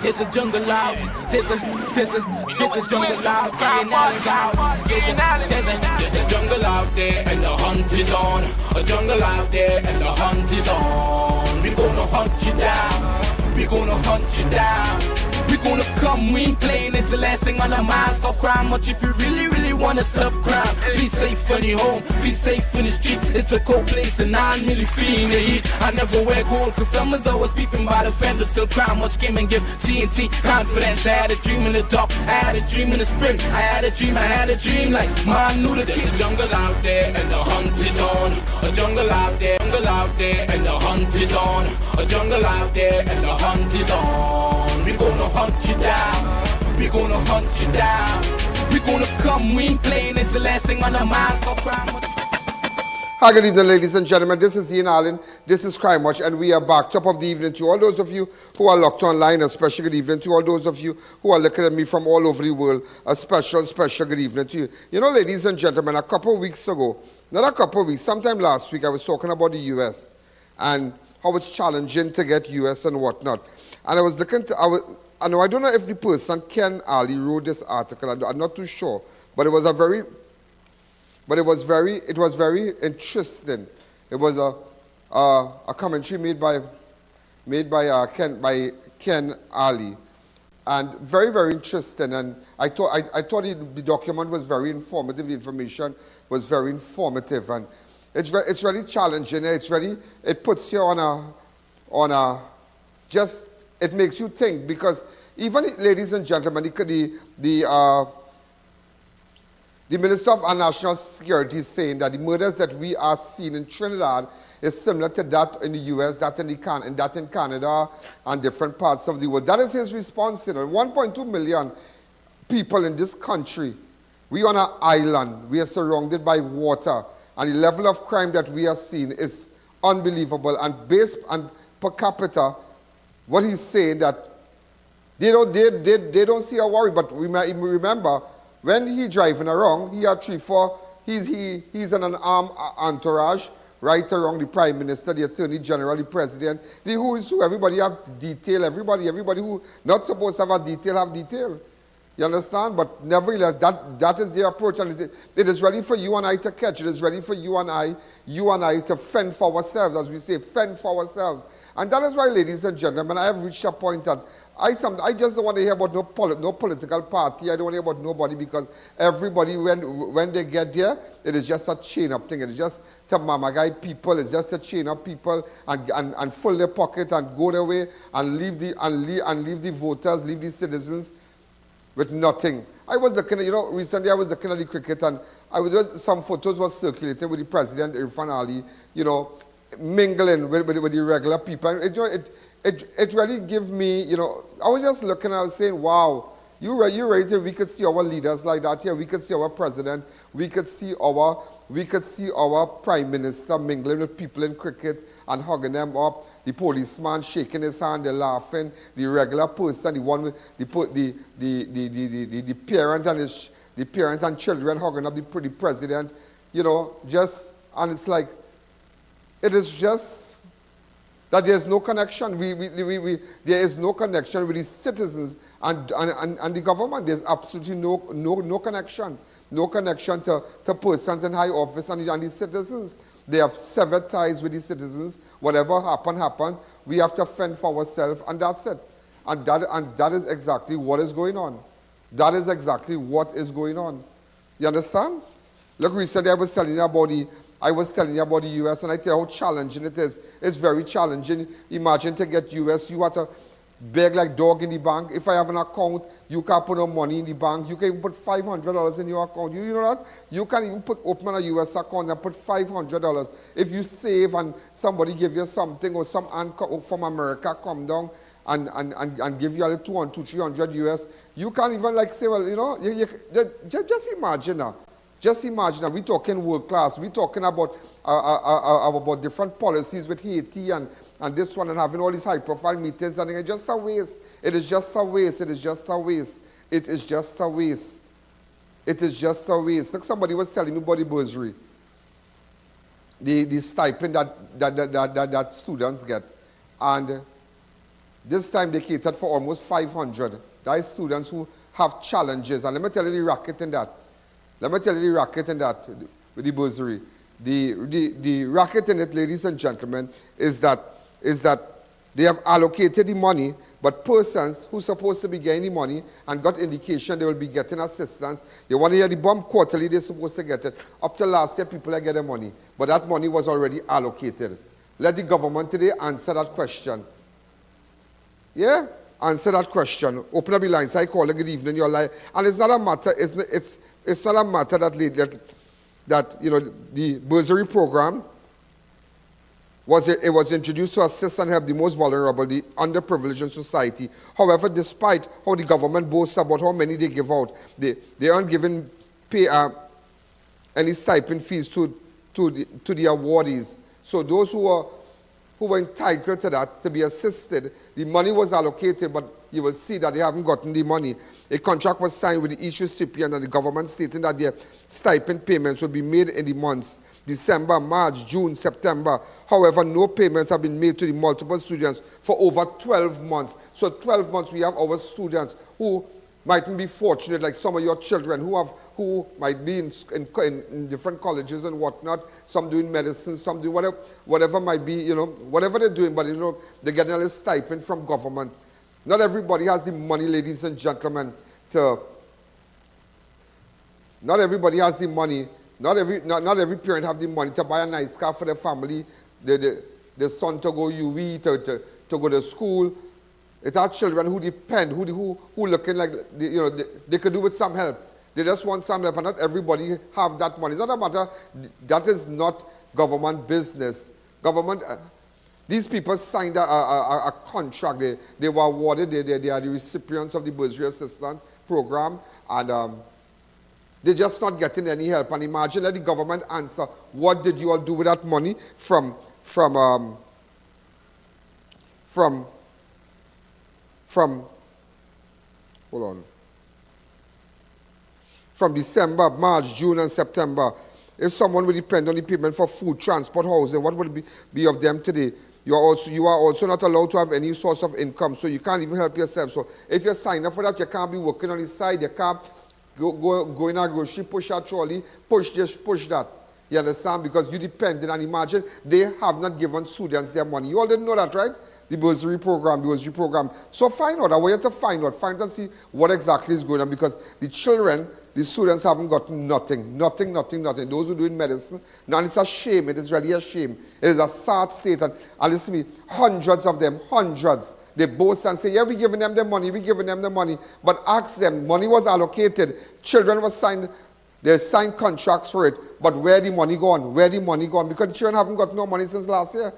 There's a jungle out. There's a jungle out. There's a jungle out there and the hunt is on. A jungle out there and the hunt is on. We gonna hunt you down. We gonna hunt you down. We gonna come, we ain't playing, it's the last thing on our minds. Stop crime much if you really wanna stop crime. Be safe in your home, be safe in the streets. It's a cold place and I'm really feeling the heat. I never wear gold cause someone's always peeping by the fence. Still crime much came and give TNT confidence. I had a dream in the dark, I had a dream in the spring. I had a dream like man knew that there's a jungle out there and the hunt is on. A jungle out there and the hunt is on. A jungle out there and the hunt is on. We gonna hunt you down. We gonna hunt you down. We gonna come, we ain't playing, it's the last thing on our minds. So crime. Hi, good evening, ladies and gentlemen. This is I.A.N. This is Crime Watch, and we are back. Top of the evening to all those of you who are locked online. A special good evening to all those of you who are looking at me from all over the world. A special good evening to you. You know, ladies and gentlemen, a couple of weeks ago, not a couple of weeks, sometime last week, I was talking about the U.S. and how it's challenging to get U.S. and whatnot. And I was looking to, I don't know if the person, Ken Ali, wrote this article. I'm not too sure, but it was very interesting. It was a commentary made by Ken Ali, and very interesting. And I thought the document was very informative. The information was very informative, and it's really challenging. It puts you on a just. It makes you think, because even, ladies and gentlemen, the Minister of National Security is saying that the murders that we are seeing in Trinidad is similar to that in the U.S., that in Canada, and different parts of the world. That is his response. 1.2 million people in this country. We are on an island. We are surrounded by water. And the level of crime that we are seeing is unbelievable. And based on per capita, what he's saying that they don't see a worry, but remember, when he's driving around, he had he's in an armed entourage right around the Prime Minister, the Attorney General, the President, the who is who. Everybody have detail, everybody who not supposed to have a detail, have detail. You understand? But nevertheless, that is their approach, and it is ready for you and I to catch. It is ready for you and I to fend for ourselves, as we say, fend for ourselves. And that is why, ladies and gentlemen, I have reached a point that I just don't want to hear about no political party. I don't want to hear about nobody, because everybody, when they get there, it is just a chain-up thing. It is just to mama guy people. It's just to chain up people and fill their pocket and go their way and leave the voters, leave the citizens with nothing. I was looking at, recently I was looking at the cricket, and some photos were circulating with the President, Irfan Ali, mingling with the regular people. And it really gave me, I was just looking, I was saying, wow, you ready to, we could see our leaders like that here. We could see our president. We could see our prime minister mingling with people in cricket and hugging them up. The policeman shaking his hand, they're laughing. The regular person, the one with the parent and children hugging up the president. And it's like, it is just that there's no connection. There is no connection with the citizens and the government. There's absolutely no connection. No connection to persons in high office and the citizens. They have severed ties with the citizens. Whatever happened. We have to fend for ourselves, and that's it. And that is exactly what is going on. That is exactly what is going on. You understand? Look, recently I was telling you about the U.S., and I tell you how challenging it is. It's very challenging. Imagine to get U.S., you have to beg like dog in the bank. If I have an account, you can't put no money in the bank. You can even put $500 in your account. You know that? You can even open a U.S. account and put $500. If you save and somebody give you something, or some aunt from America come down and give you a little $200, $300 US, you can't even say, well, just imagine now. Just imagine, we're talking world class. We're talking about different policies with Haiti and this one, and having all these high-profile meetings. And it's just a waste. It is just a waste. It is just a waste. It is just a waste. It is just a waste. Like somebody was telling me about the bursary, the stipend that students get, and This time they catered for almost 500. That is students who have challenges. And let me tell you the racket in that. Let me tell you the racket in that with the bursary. The racket in it, ladies and gentlemen, is that they have allocated the money, but persons who are supposed to be getting the money and got indication they will be getting assistance, they want to hear the bomb quarterly, they're supposed to get it. Up to last year, people are getting money, but that money was already allocated. Let the government today answer that question. Yeah? Answer that question. Open up the lines. I call it good evening, your life. And it's not a matter, it's not a matter that you know, the bursary program was introduced to assist and help the most vulnerable, the underprivileged in society. However, despite how the government boasts about how many they give out, they aren't giving any stipend fees to the awardees. So those who were entitled to that, to be assisted, the money was allocated, but you will see that they haven't gotten the money. A contract was signed with each recipient and the government stating that their stipend payments will be made in the months December, March, June, September. However, no payments have been made to the multiple students for over 12 months. So 12 months we have our students who mightn't be fortunate, like some of your children who might be in different colleges and whatnot, some doing medicine, some doing whatever might be, you know, whatever they're doing, but you know, they're getting a little stipend from government. Not everybody has the money, ladies and gentlemen, not everybody has the money, not every parent have the money to buy a nice car for their family, the son to go UE, to go to school. It's our children who depend, who looking like, you know, they could do with some help. They just want some help, and not everybody have that money. It's not a matter, that is not government business. Government, these people signed a contract. They were awarded, they are the recipients of the bursary assistance program, and they're just not getting any help. And imagine, let the government answer, what did you all do with that money from December, March, June, and September. If someone will depend on the payment for food, transport, housing, what would be of them today? You are also not allowed to have any source of income, so you can't even help yourself. So if you sign up for that, you can't be working on the side, you can't go in a grocery, push a trolley, push this, push that. You understand? Because you depend, and imagine they have not given students their money. You all didn't know that, right? The bursary program. So find out. I want you to find out and see what exactly is going on, because the students haven't gotten nothing. Those who are doing medicine, now it's a shame. It is really a shame. It is a sad state. And listen to me, hundreds of them, they boast and say, yeah, we're giving them the money, But ask them, money was allocated, children were signed, they signed contracts for it, but where the money gone? Because the children haven't got no money since last year.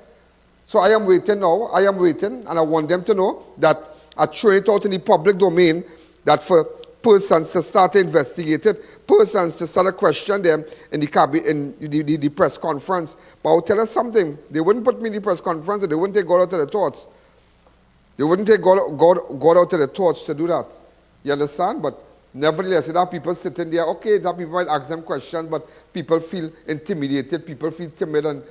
So I am waiting now, and I want them to know that I throw it out in the public domain, that for persons to start to investigate it, persons to start to question them in the press conference. But I'll tell us something, they wouldn't put me in the press conference, and they wouldn't take God out of the thoughts. They wouldn't take God out of the thoughts to do that. You understand? But nevertheless, there are people sitting there, okay, that people might ask them questions, but people feel intimidated, people feel timid, and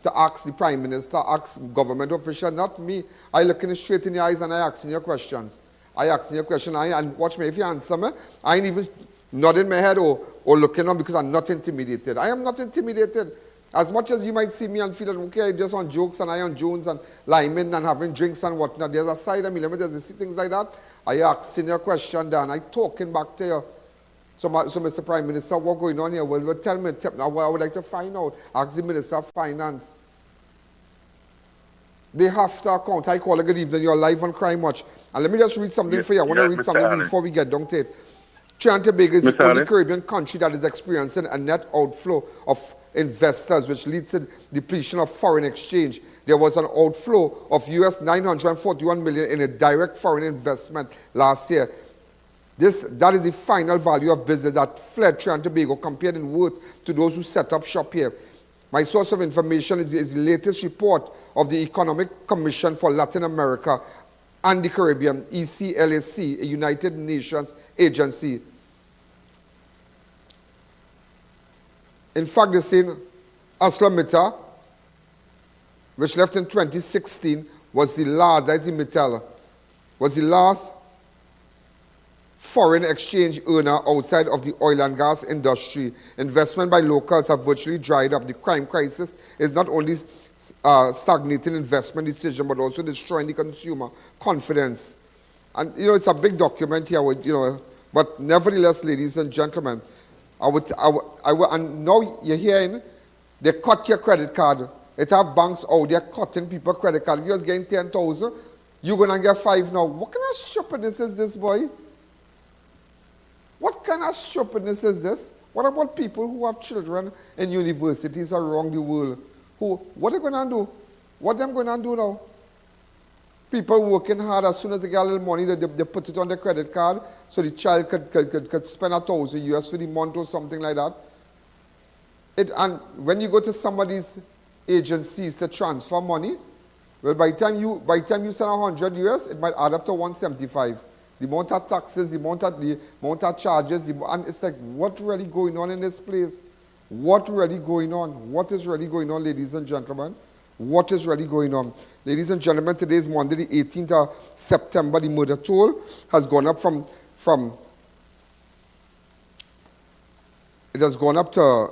to ask the Prime Minister, ask government official, not me. I looking straight in the eyes and I asking your questions. And watch me, if you answer me, I ain't even nodding my head or looking on, because I'm not intimidated. I am not intimidated. As much as you might see me and feel that, okay, just on jokes and I on Jones and Lyman and having drinks and whatnot, there's a side of me, let me just see things like that. I asking your question, Dan, I talking back to you. So Mr. Prime Minister, what's going on here? Well, tell me, I would like to find out. Ask the Minister of Finance. They have to account. I call it good evening. You're live on Crime Watch. And let me just read something for you. I want to read something before we get down to it. Trinidad and Tobago is the only Caribbean country that is experiencing a net outflow of investors, which leads to depletion of foreign exchange. There was an outflow of US $941 million in a direct foreign investment last year. That is the final value of business that fled Trinidad and Tobago compared in worth to those who set up shop here. My source of information is the latest report of the Economic Commission for Latin America and the Caribbean, ECLAC, a United Nations agency. In fact, they say ArcelorMittal, which left in 2016, was the last, that's the Mittel, was the last foreign exchange earner outside of the oil and gas industry. Investment by locals have virtually dried up. The crime crisis is not only stagnating investment decision, but also destroying the consumer confidence. And, you know, it's a big document here, with, you know, but nevertheless, ladies and gentlemen, and now you're hearing, they cut your credit card. It have banks out there cutting people credit card. If you was getting 10,000, you're going to get 5 now. What kind of stupidness is this, boy? What kind of stupidness is this? What about people who have children in universities around the world? What are they going to do? What are they going to do now? People working hard, as soon as they get a little money, they put it on their credit card so the child could spend $1,000 for the month or something like that. And when you go to somebody's agencies to transfer money, well, by the time you send $100, it might add up to $175. The amount of taxes, the amount of charges, and it's like, what really going on in this place? What really going on? What is really going on, ladies and gentlemen? What is really going on? Ladies and gentlemen, today is Monday, the 18th of September. The murder toll has gone up from it has gone up to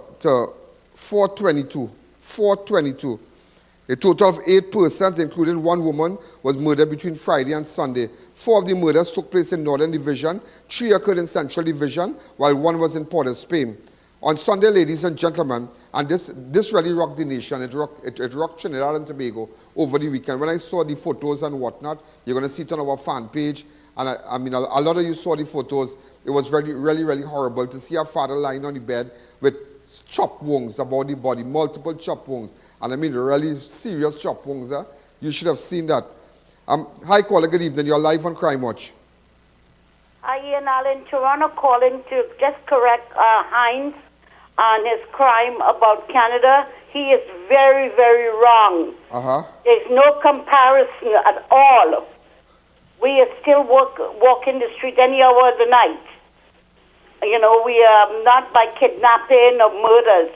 422. 422. A total of 8 persons, including 1 woman, was murdered between Friday and Sunday. 4 of the murders took place in Northern Division, 3 occurred in Central Division, while 1 was in Port of Spain. On Sunday, ladies and gentlemen, and this really rocked the nation, it rocked Trinidad and Tobago over the weekend. When I saw the photos and whatnot, you're going to see it on our fan page, and I mean, a lot of you saw the photos. It was really horrible to see a father lying on the bed with chop wounds about the body, multiple chop wounds. And I mean really serious chop wounds. You should have seen that. Hi, caller, good evening. You're live on Crime Watch. I.A.N. in Toronto calling to just correct Heinz on his crime about Canada. He is very wrong. There's no comparison at all. We still walk in the street any hour of the night. You know, we are not by kidnapping or murders.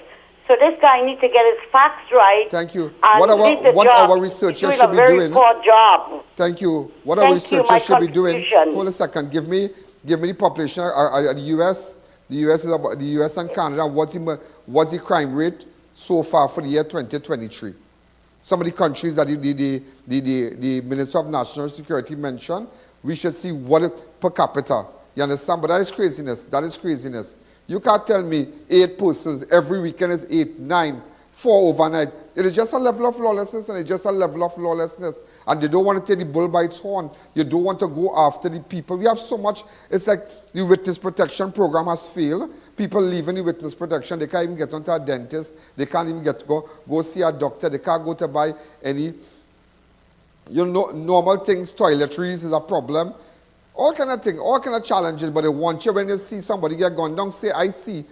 So this guy needs to get his facts right. Thank you. What our researchers should be doing? He's doing a very poor job. Thank you. What our researchers should be doing? Hold a second. Give me the population. The U.S. The U.S. is about the U.S. and Canada. What's the crime rate so far for the year 2023? Some of the countries that the Minister of National Security mentioned, we should see what per capita. You understand? But that is craziness. That is craziness. You can't tell me 8 persons every weekend is 8, 9, 4 overnight. It is just a level of lawlessness, and it's just a level of lawlessness. And they don't want to take the bull by its horn. You don't want to go after the people. We have so much. It's like the witness protection program has failed. People leaving the witness protection. They can't even get onto a dentist. They can't even go see a doctor. They can't go to buy any, normal things. Toiletries is a problem. All kind of things, all kind of challenges, but they want you when you see somebody get gone down, say, I see.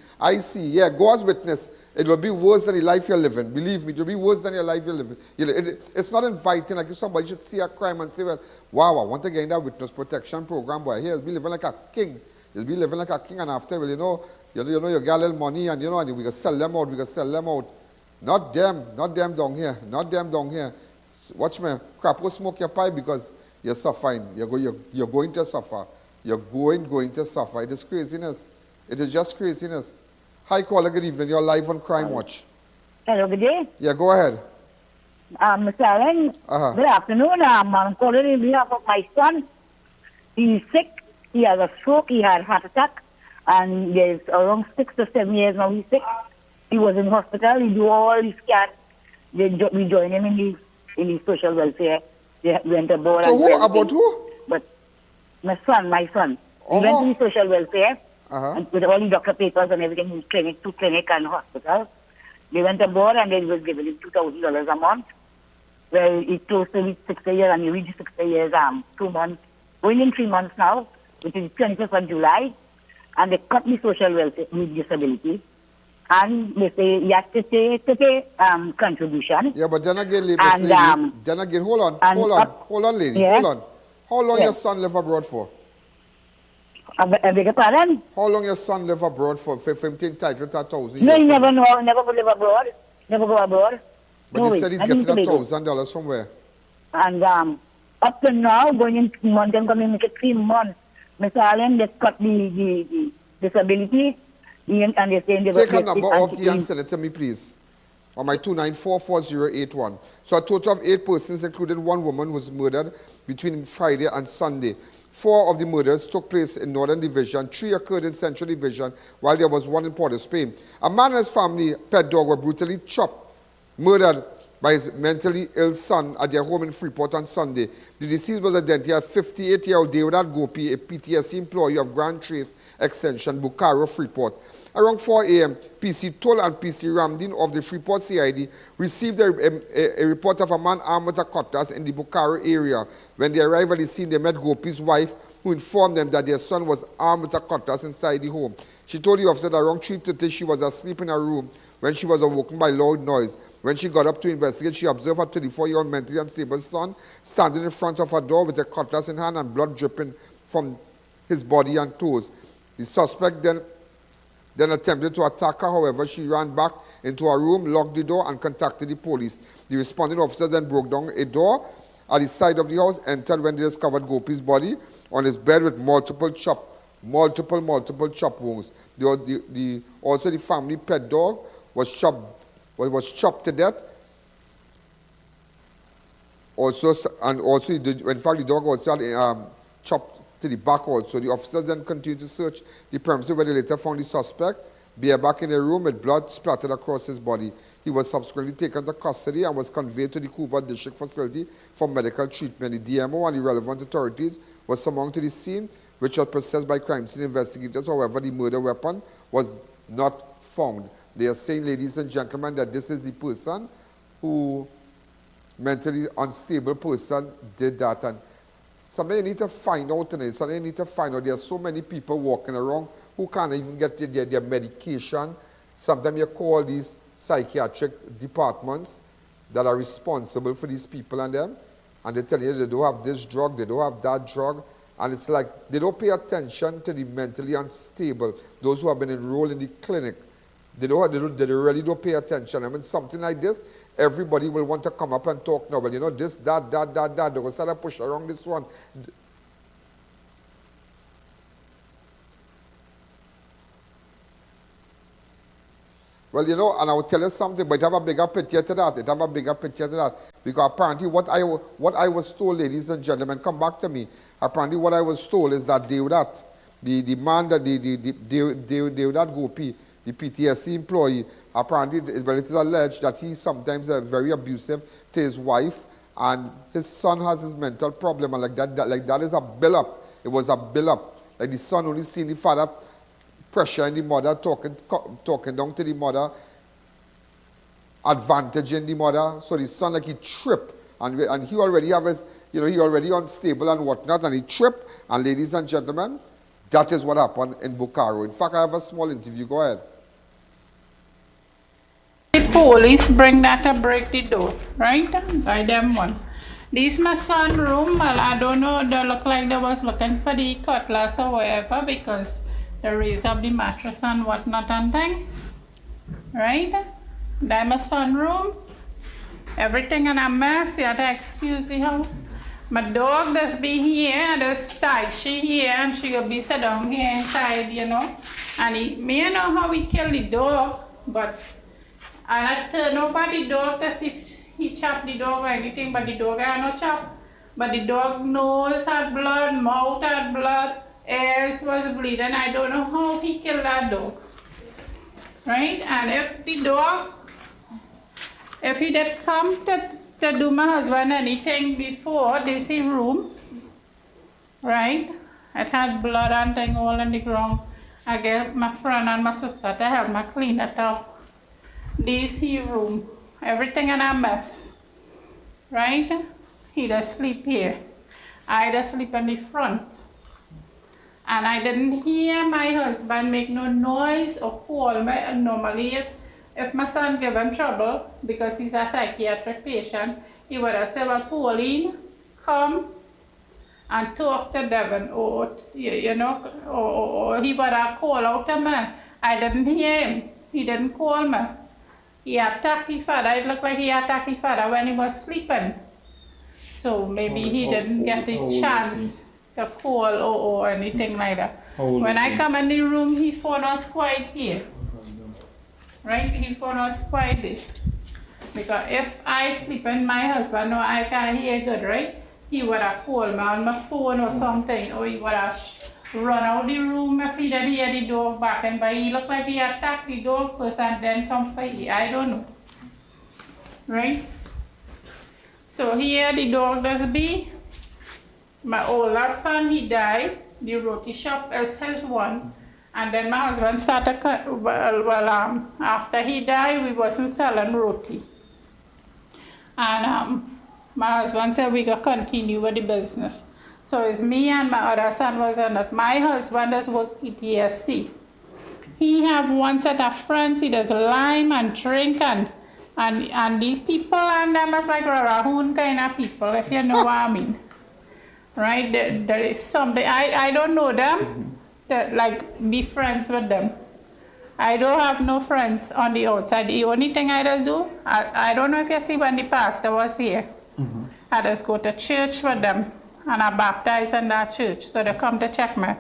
Yeah, go as witness. It will be worse than the life you're living. Believe me, it will be worse than your life you're living. It's not inviting, like if somebody should see a crime and say, well, wow, I want to get in that witness protection program, boy, here, he'll be living like a king. He'll be living like a king, and after, well, you get a little money, and and we can sell them out, Not them down here, Watch me, crap, go smoke your pipe because you're suffering. You're going to suffer. You're going to suffer. It is craziness. It is just craziness. Hi, caller. Good evening. You're live on Crime Watch. Hello, good day. Yeah, go ahead. Mr. Allen, good afternoon. I'm calling on behalf of my son. He's sick. He has a stroke. He had a heart attack. And there's around 6 to 7 years now he's sick. He was in hospital. He do all his scans. We join him in the social welfare. They went aboard. So who? About who? But my son. He went to the social welfare and with all the doctor papers and everything, clinic and hospital. They went aboard and they was giving him $2,000 a month. Well, it's close to his 60 years and he reached 60 years, 2 months, going in 3 months now, which is 25th of July. And they cut the social welfare with disability. And they say he has to pay contribution. Yeah, but then again, lady, hold on, lady, yeah. hold on. How long your son live abroad for? I beg your pardon? How long your son live abroad for him to entitle to $1,000? No, he never go live abroad. Never go abroad. But he said he's getting $1,000 from where? And up to now, going in 3 months, I'm going to make it 3 months. Mr. Allen, they cut the disability, and they're saying they Take a number off the and send it to me, please. On my 2944081. So a total of 8 persons, including 1 woman, was murdered between Friday and Sunday. 4 of the murders took place in Northern Division, 3 occurred in Central Division, while there was 1 in Port of Spain. A man and his family, pet dog, were brutally chopped, murdered by his mentally ill son at their home in Freeport on Sunday. The deceased was identified as 58-year-old Devdat Gopi, a PTSD employee of Grand Trace Extension, Bukaro, Freeport. Around 4 a.m., PC Toll and PC Ramdin of the Freeport CID received a report of a man armed with a cutlass in the Bukaro area. When they arrived at the scene, they met Gopi's wife, who informed them that their son was armed with a cutlass inside the home. She told the officer that around 3:30 she was asleep in her room when she was awoken by loud noise. When she got up to investigate, she observed her 34-year-old mentally unstable son standing in front of her door with a cutlass in hand and blood dripping from his body and toes. The suspect then attempted to attack her. However, she ran back into her room, locked the door, and contacted the police. The responding officer then broke down a door at the side of the house, entered when they discovered Gopi's body on his bed with multiple chop wounds. Also, the family pet dog was chopped to death. In fact, the dog also had chopped to the back also. The officers then continued to search the premises, where they later found the suspect bareback in a room with blood splattered across his body. He was subsequently taken to custody and was conveyed to the Couva district facility for medical treatment. The DMO and the relevant authorities were summoned to the scene, which was processed by crime scene investigators. However, the murder weapon was not found. They are saying, ladies and gentlemen, that this is the person who, mentally unstable person, did that. And something you need to find out in it. Something you need to find out. There are so many people walking around who can't even get their medication. Sometimes you call these psychiatric departments that are responsible for these people and them, and they tell you they don't have this drug, they don't have that drug, and it's like they don't pay attention to the mentally unstable, those who have been enrolled in the clinic. They really don't pay attention. I mean, something like this, everybody will want to come up and talk now. Well, you know, this, that. They're going to start to push around this one. Well, you know, and I will tell you something, but it have a bigger picture to that. Because apparently what I was told, ladies and gentlemen, come back to me. Apparently what I was told is that Devdat, the man that Devdat Gopi, the PTSD employee, apparently it is alleged that he sometimes very abusive to his wife, and his son has his mental problem, and like that is a build-up. It was a build-up. Like the son only seen the father pressuring the mother, talking down to the mother, advantaging the mother. So the son, like, he tripped, and he already have his, you know, he already unstable and whatnot, and he tripped. And ladies and gentlemen, that is what happened in Bukaro. In fact, I have a small interview. Go ahead. The police bring that to break the door, right? By them one. This my son room. Well, I don't know. They look like they was looking for the cutlass or whatever, because they raise up the mattress and whatnot and thing, right? That's my son room. Everything in a mess. You have to excuse the house. My dog does be here, does tie she here, and she will be sit down here inside, you know. And he may know how we kill the dog, but I turn over the dog to see if he chop the dog or anything, but the dog I not chop. But the dog nose had blood, mouth had blood, ears was bleeding. I don't know how he killed that dog, right? And if the dog, if he did come to do my husband anything before this room, right? It had blood and thing all on the ground. I gave my friend and my sister to help me clean it up. This room, everything in a mess, right? He does sleep here. I does sleep in the front. And I didn't hear my husband make no noise or call me. And normally if my son gave him trouble, because he's a psychiatric patient, he would have said, well, Pauline, come and talk to Devin, or, you know, or he would have called out to me. I didn't hear him. He didn't call me. He attacked his father. It looked like he attacked his father when he was sleeping. So maybe he didn't get the chance to call or anything like that. When I come in the room, he phone us quiet here. Right? He phone us quiet there. Because if I sleep and my husband know I can't hear good, right? He would have called me on my phone or something, or he would have run out the room if he didn't hear the dog barking. But he looked like he attacked the dog first and then come for you. I don't know. Right? So here the dog does be. My older son, he died. The roti shop is his one. And then my husband started, after he died, we wasn't selling roti. And my husband said we could continue with the business. So it's me and my other son was on it. My husband does work at ESC. He have one set of friends, he does lime and drink and the people and them is like Rahun kind of people, if you know what I mean. Right? There is something, I don't know them, that like be friends with them. I don't have no friends on the outside. The only thing I just do, I don't know if you see when the pastor was here. I just go to church with them and I baptize in that church. So they come to check me.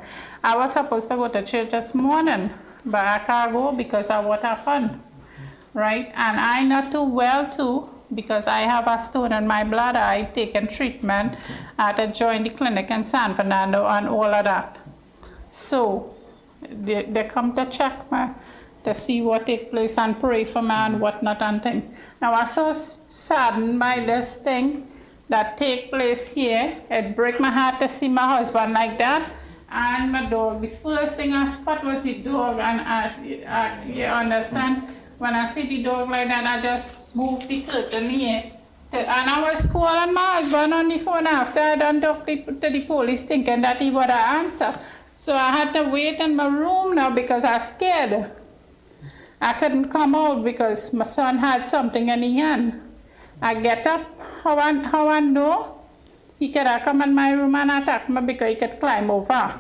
I was supposed to go to church this morning, but I can't go because of what happened. Right? And I'm not too well too because I have a stone in my bladder. I taken treatment. I had to join the clinic in San Fernando and all of that. So they come to check me to see what take place and pray for me and whatnot and thing. Now I was so saddened by this thing that take place here. It break my heart to see my husband like that and my dog. The first thing I spot was the dog and you understand? When I see the dog like that, I just moved the curtain here. And I was calling my husband on the phone after I done talked to the police thinking that he would answer. So I had to wait in my room now because I was scared. I couldn't come out because my son had something in his hand. I get up, how I know he could have come in my room and attack me because he could climb over.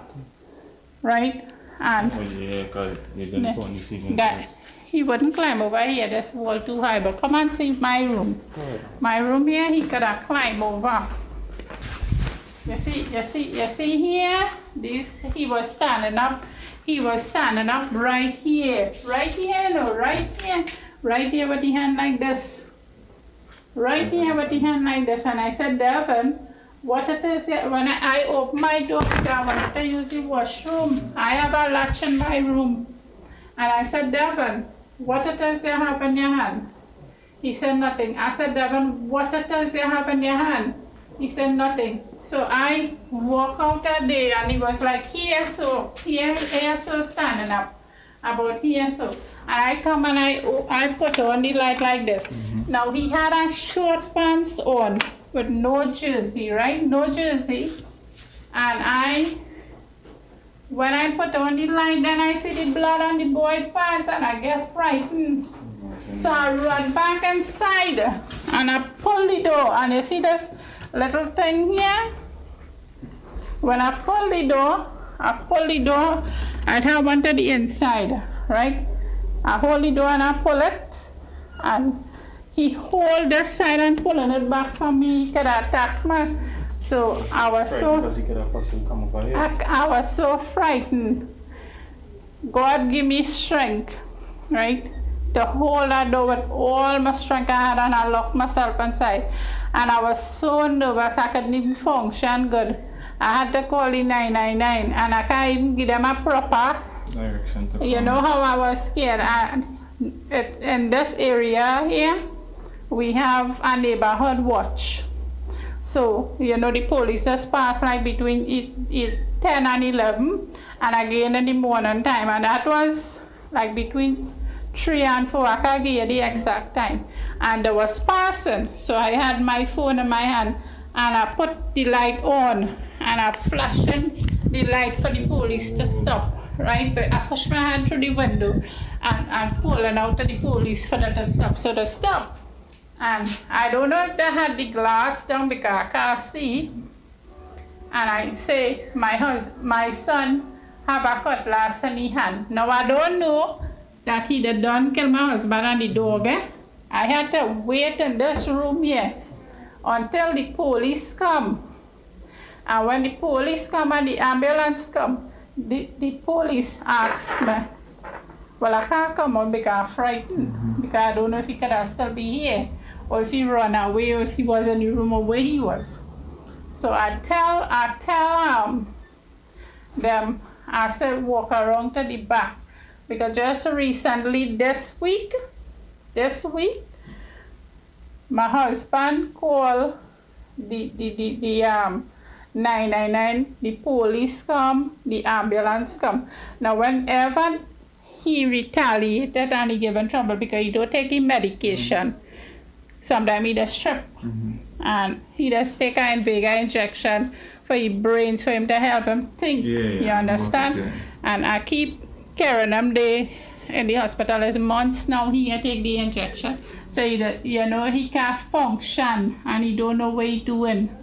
Right? And he wouldn't climb over here, this wall too high, but come and see my room. My room here, he could have climbed over. You see here, this, he was standing up right here, right here with the hand like this. Right here with the hand like this, and I said, Devin, what it is here? When I open my door, I wanted to use the washroom. I have a latch in my room. And I said, Devin, what it is you have in your hand? He said, nothing. I said, Devin, what it is you have in your hand? He said, nothing. So I walk out that day, and he was like, here, so standing up, about here, so. And I come and I put on the light like this. Now he had a short pants on with no jersey, right? No jersey. And when I put on the light, then I see the blood on the boy pants and I get frightened. So I run back inside and I pull the door. And you see this little thing here? When I pull the door, I have one to the inside, right? I hold the door and I pull it, and he hold this side and pulling it back from me. He could attack me. So I was I was so frightened. God give me strength, right? To hold that door with all my strength I had, and I locked myself inside. And I was so nervous I couldn't even function good. I had to call the 999 and I can't even give them a proper direction. You know how I was scared. In this area here, we have a neighborhood watch. So, you know, the police just pass like between 10 and 11 and again in the morning time. And that was like between 3 and 4, I can't give you the exact time. And there was passing. So I had my phone in my hand and I put the light on and I flashed the light for the police to stop, right? But I pushed my hand through the window and pulling out to the police for them to stop. So they stopped. And I don't know if they had the glass down because I can't see. And I say, my son have a cutlass in his hand. Now I don't know that he done kill my husband and the dog. I had to wait in this room here until the police come. And when the police come and the ambulance come, the police asks me, well, I can't come out because I'm frightened, because I don't know if he could still be here, or if he run away, or if he was in the room or where he was. So I tell them, I said, walk around to the back, because just recently this week, my husband called the 999, the police come, the ambulance come. Now whenever he retaliated and he given trouble because he don't take the medication, sometimes he just trip and he just take an Invega injection for his brains, for him to help him think. You understand? And I keep carrying him there in the hospital. It's months now he take the injection. So you know he can't function and he don't know what he's doing.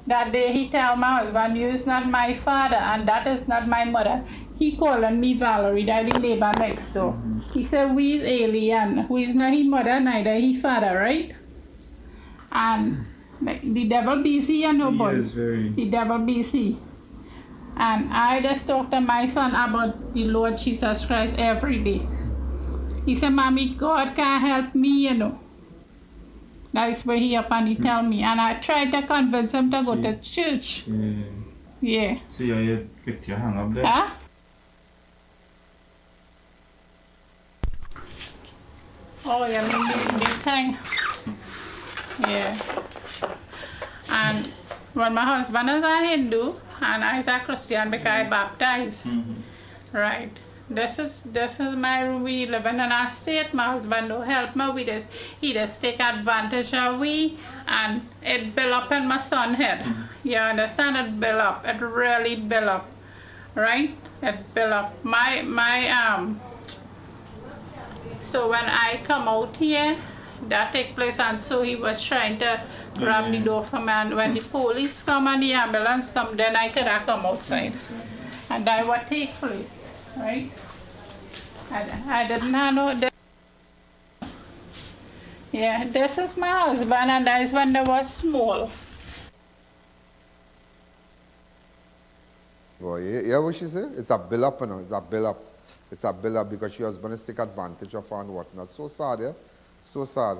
That day he tell my husband, you is not my father and that is not my mother. He calling me Valerie, that the neighbor next door. He said, we is alien. Who is not his mother, neither his father, right? And the devil busy and nobody. Yes, very. The devil busy. And I just talk to my son about the Lord Jesus Christ every day. He said, Mommy, God can help me, you know. That is where he up and he tell me. And I tried to convince him to go to church. Yeah. See your picture hang up there? Huh? Oh, yeah, the thing. Yeah. And when my husband is a Hindu and I is a Christian because I baptized. Right. This is my room. We live in an estate. My husband don't help me. He just take advantage of we, and it build up in my son's head. You understand? It build up. It really build up. Right? It build up. So when I come out here, that take place, and so he was trying to grab the door for me, and when the police come and the ambulance come, then I could have come outside. And that what take place. Right? I didn't know that. Yeah, this is my husband, and that is when they was small. Well, yeah, what she said? It's a bill up, you know. It's a bill up. It's a bill up because your husband is take advantage of her and whatnot. So sad, yeah? So sad.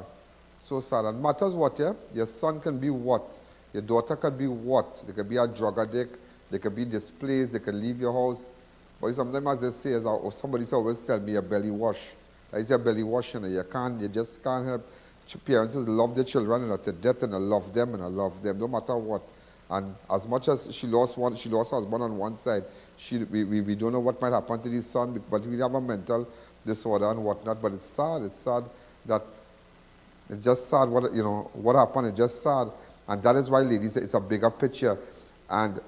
So sad. And matters what, yeah? Your son can be what? Your daughter could be what? They could be a drug addict. They could be displaced. They could leave your house. But sometimes, as they say, or somebody always tell me, a belly wash. That is a belly wash, you know. You just can't help. Parents love their children, you know, to death, and I love them, no matter what. And as much as she lost her husband on one side, we don't know what might happen to this son, but we have a mental disorder and whatnot. But it's sad that it's just sad what happened. It's just sad, and that is why, ladies, it's a bigger picture. And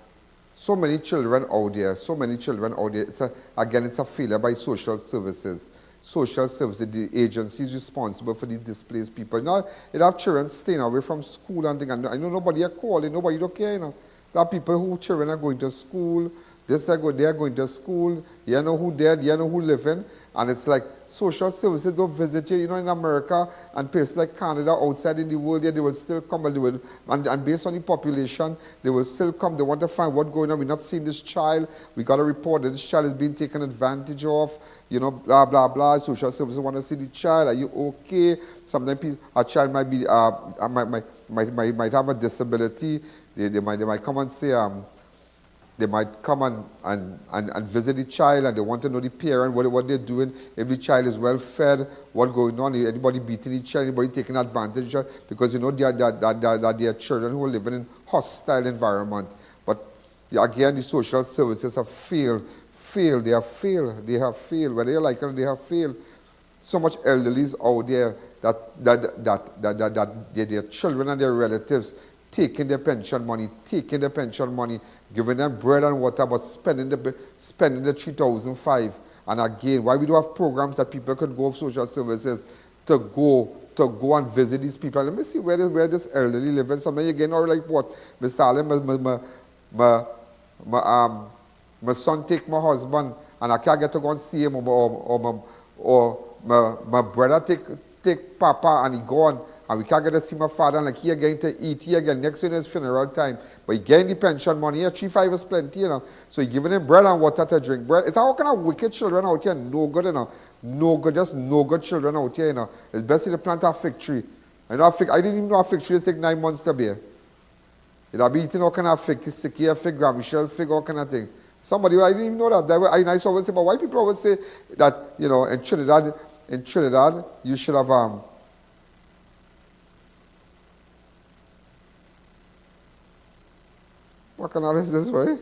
so many children out there. It's a failure by social services. The agencies responsible for these displaced people. Now, you have children staying away from school and things. And I know nobody are calling, nobody don't care, you know. There are people whose children are going to school. They are going to school. You know who there, you know who living. And it's like social services don't visit you. You know, in America and places like Canada, outside in the world, they will still come and based on the population, they will still come. They want to find what's going on. We're not seeing this child. We got a report that this child is being taken advantage of. You know, blah, blah, blah. Social services want to see the child. Are you okay? Sometimes a child might be, might have a disability. They might come and say, they might come and visit the child, and they want to know the parent, what they're doing, if the child is well fed, what's going on, anybody beating the child, anybody taking advantage of it, because you know they are children who are living in hostile environment. But again, the social services have failed. They have failed. Whether you like it or they have failed. So much elderlies out there that their children and their relatives taking their pension money, giving them bread and water, but spending the $3,005. And again, why we don't have programs that people could go of social services to go and visit these people. Let me see where this elderly living. Sometimes again, or like what? Mr. Allen, my son take my husband, and I can't get to go and see him, or my brother take take Papa and he gone, and we can't get to see my father, and like he again to eat, he again, next to his funeral time, but he getting the pension money, 3-5 is plenty, you know, so he giving him bread and water to drink. Bread, it's all kind of wicked children out here, no good, you know, no good, just no good children out here, you know. It's best to plant a fig tree. I didn't even know a fig tree take 9 months to bear. It'll be eating all kind of fig, sticky fig, Grand Michel fig, all kind of thing. Somebody, I didn't even know that. I used to always say, but why people always say that, you know, in Trinidad, you should have, what kind of is this way?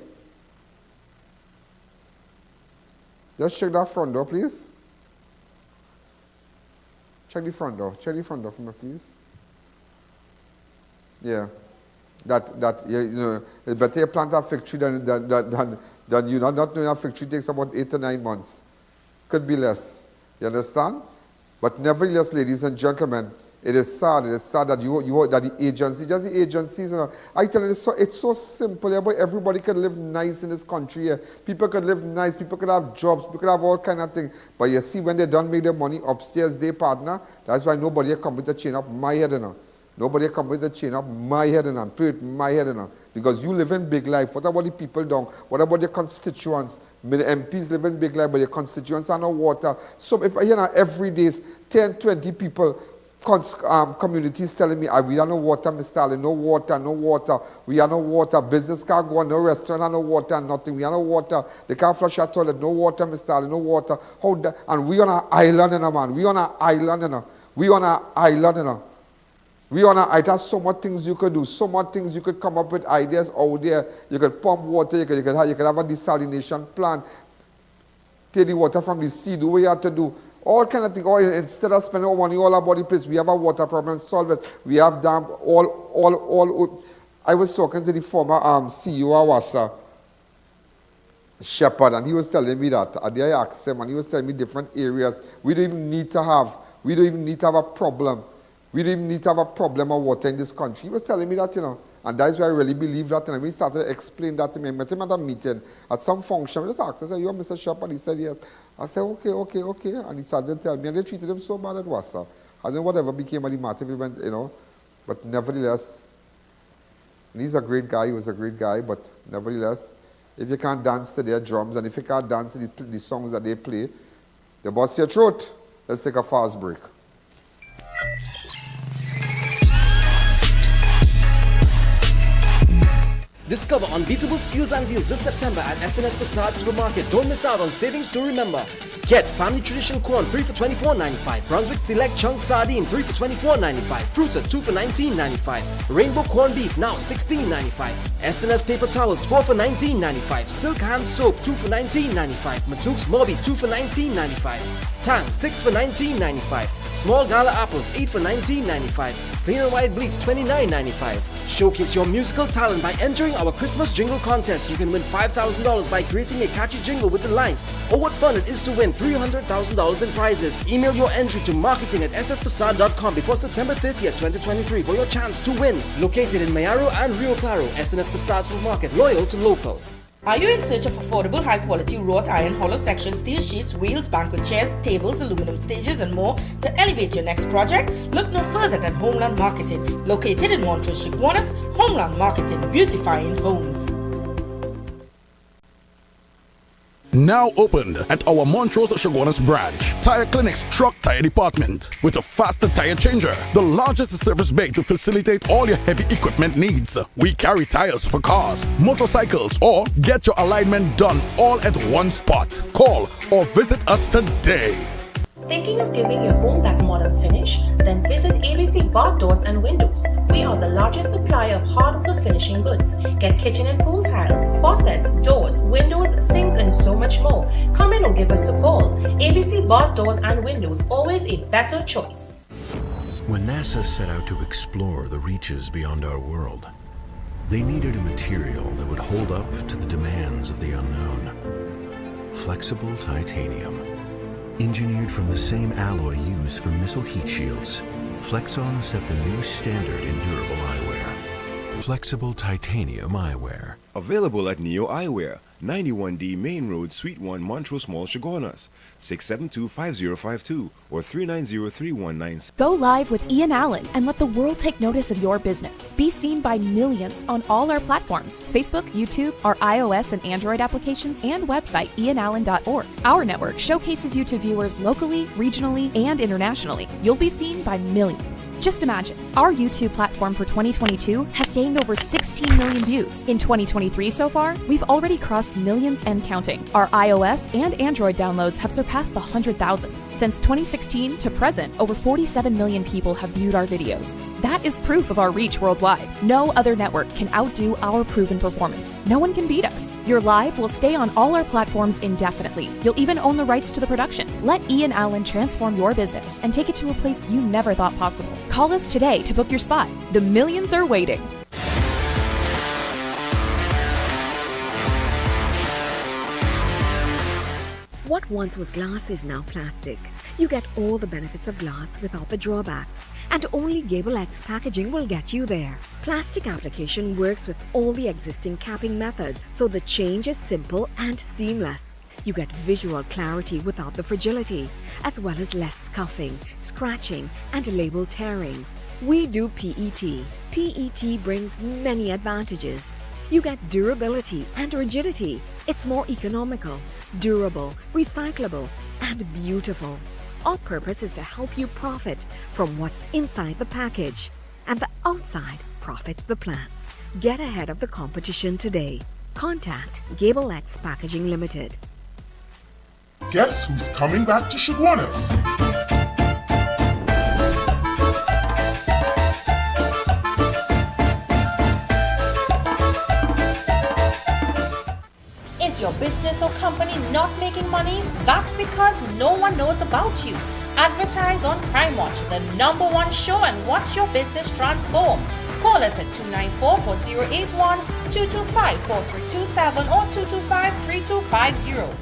Just check that front door, please. Check the front door. Check the front door for me, please. Yeah. You know, it's better you plant a fig tree than you not doing a fig tree takes about 8 to 9 months. Could be less. You understand? But nevertheless, ladies and gentlemen, it is sad. It is sad that that the agency, just the agencies, you know, I tell you, it's so simple. Yeah, but everybody could live nice in this country. Yeah. People could live nice. People could have jobs. People could have all kind of things. But you see, when they don't make their money upstairs, they partner. That's why nobody come with a chain up my head, you know. Nobody come with a chain up my head and put my head in. Because you live in big life. What about the people down? What about your constituents? The MPs live in big life, but your constituents are no water. So if you know every day 10, 20 people, communities telling me, we are no water, Mr. Allen, no water, no water. We are no water. Business can't go on, no restaurant, no water, nothing. We are no water. They can't flush our toilet, no water, Mr. Allen, no water. And we on an island, man. We on an island, We on an island, it has so much things you could do, so much things you could come up with ideas out there. You could pump water, you could have a desalination plant, take the water from the sea, do what you have to do. All kind of things. Or instead of spending our money all about the place, we have a water problem, solve it. We have dam, all. I was talking to the former CEO of Wassa, Shepherd, and he was telling me that. I asked him, and he was telling me different areas. We don't even need to have a problem. We don't even need to have a problem of water in this country. He was telling me that, you know, and that's why I really believe that. And when he started to explain that to me, I met him at a meeting, at some function. I just asked him, I said, "You are Mr. Shepherd?" He said, "Yes." I said, okay. And he started to tell me, and they treated him so bad at Wassa. I don't know whatever became of the matter, we went, you know, but nevertheless, and he's a great guy, he was a great guy, but nevertheless, if you can't dance to their drums, and if you can't dance to the songs that they play, they bust your throat. Let's take a fast break. Discover unbeatable steals and deals this September at SNS Passage Supermarket. Don't miss out on savings to remember. Get Family Tradition Corn 3 for $24.95. Brunswick Select Chunk Sardine 3 for $24.95. Fruits at 2 for $19.95. Rainbow Corn Beef now $16.95. SNS Paper Towels 4 for $19.95. Silk Hand Soap 2 for $19.95. Matuks Morbi 2 for $19.95. Tang 6 for $19.95. Small Gala Apples 8 for $19.95. Plain and White Bleach $29.95. Showcase your musical talent by entering our Christmas Jingle Contest. You can win $5,000 by creating a catchy jingle with the lines. Oh, what fun it is to win $300,000 in prizes. Email your entry to marketing@sspasad.com before September 30th, 2023 for your chance to win. Located in Mayaro and Rio Claro, SNS Passage Supermarket, loyal to local. Are you in search of affordable, high-quality wrought iron hollow section steel sheets, wheels, banquet chairs, tables, aluminum stages, and more to elevate your next project? Look no further than Homeland Marketing. Located in Montrose, Chiconas, Homeland Marketing, beautifying homes. Now opened at our Montrose Chaguanas branch. Tire Clinic's truck tire department with a faster tire changer, the largest service bay to facilitate all your heavy equipment needs. We carry tires for cars, motorcycles, or get your alignment done all at one spot. Call or visit us today. Thinking of giving your home that modern finish? Then visit ABC Bar Doors and Windows. We are the largest supplier of hardwood finishing goods. Get kitchen and pool tiles, faucets, doors, windows, sinks, and so much more. Come in or give us a call. ABC Bar Doors and Windows, always a better choice. When NASA set out to explore the reaches beyond our world, they needed a material that would hold up to the demands of the unknown. Flexible titanium. Engineered from the same alloy used for missile heat shields, Flexon set the new standard in durable eyewear. Flexible titanium eyewear. Available at Neo Eyewear, 91D Main Road, Suite 1, Montrose Mall, Chaguanas. 672-5052 or 390-3196. Go live with I.A.N and let the world take notice of your business. Be seen by millions on all our platforms: Facebook, YouTube, our iOS and Android applications, and website ianallen.org. Our network showcases you to viewers locally, regionally, and internationally. You'll be seen by millions. Just imagine, our YouTube platform for 2022 has gained over 16 million views. In 2023 so far, we've already crossed millions and counting. Our iOS and Android downloads have surpassed the 100,000s. Since 2016 to present, over 47 million people have viewed our videos. That is proof of our reach worldwide. No other network can outdo our proven performance. No one can beat us. Your live will stay on all our platforms indefinitely. You'll even own the rights to the production. Let I.A.N transform your business and take it to a place you never thought possible. Call us today to book your spot. The millions are waiting. What once was glass is now plastic. You get all the benefits of glass without the drawbacks, and only Gable X packaging will get you there. Plastic application works with all the existing capping methods, so the change is simple and seamless. You get visual clarity without the fragility, as well as less scuffing, scratching, and label tearing. We do PET. PET brings many advantages. You get durability and rigidity. It's more economical, durable, recyclable, and beautiful. Our purpose is to help you profit from what's inside the package, and the outside profits the plants. Get ahead of the competition today. Contact Gable X Packaging Limited. Guess who's coming back to Chaguanas? Is your business or company not making money? That's because no one knows about you. Advertise on Crime Watch, the #1 show, and watch your business transform. Call us at 294-4081, 225-4327 or 225-3250.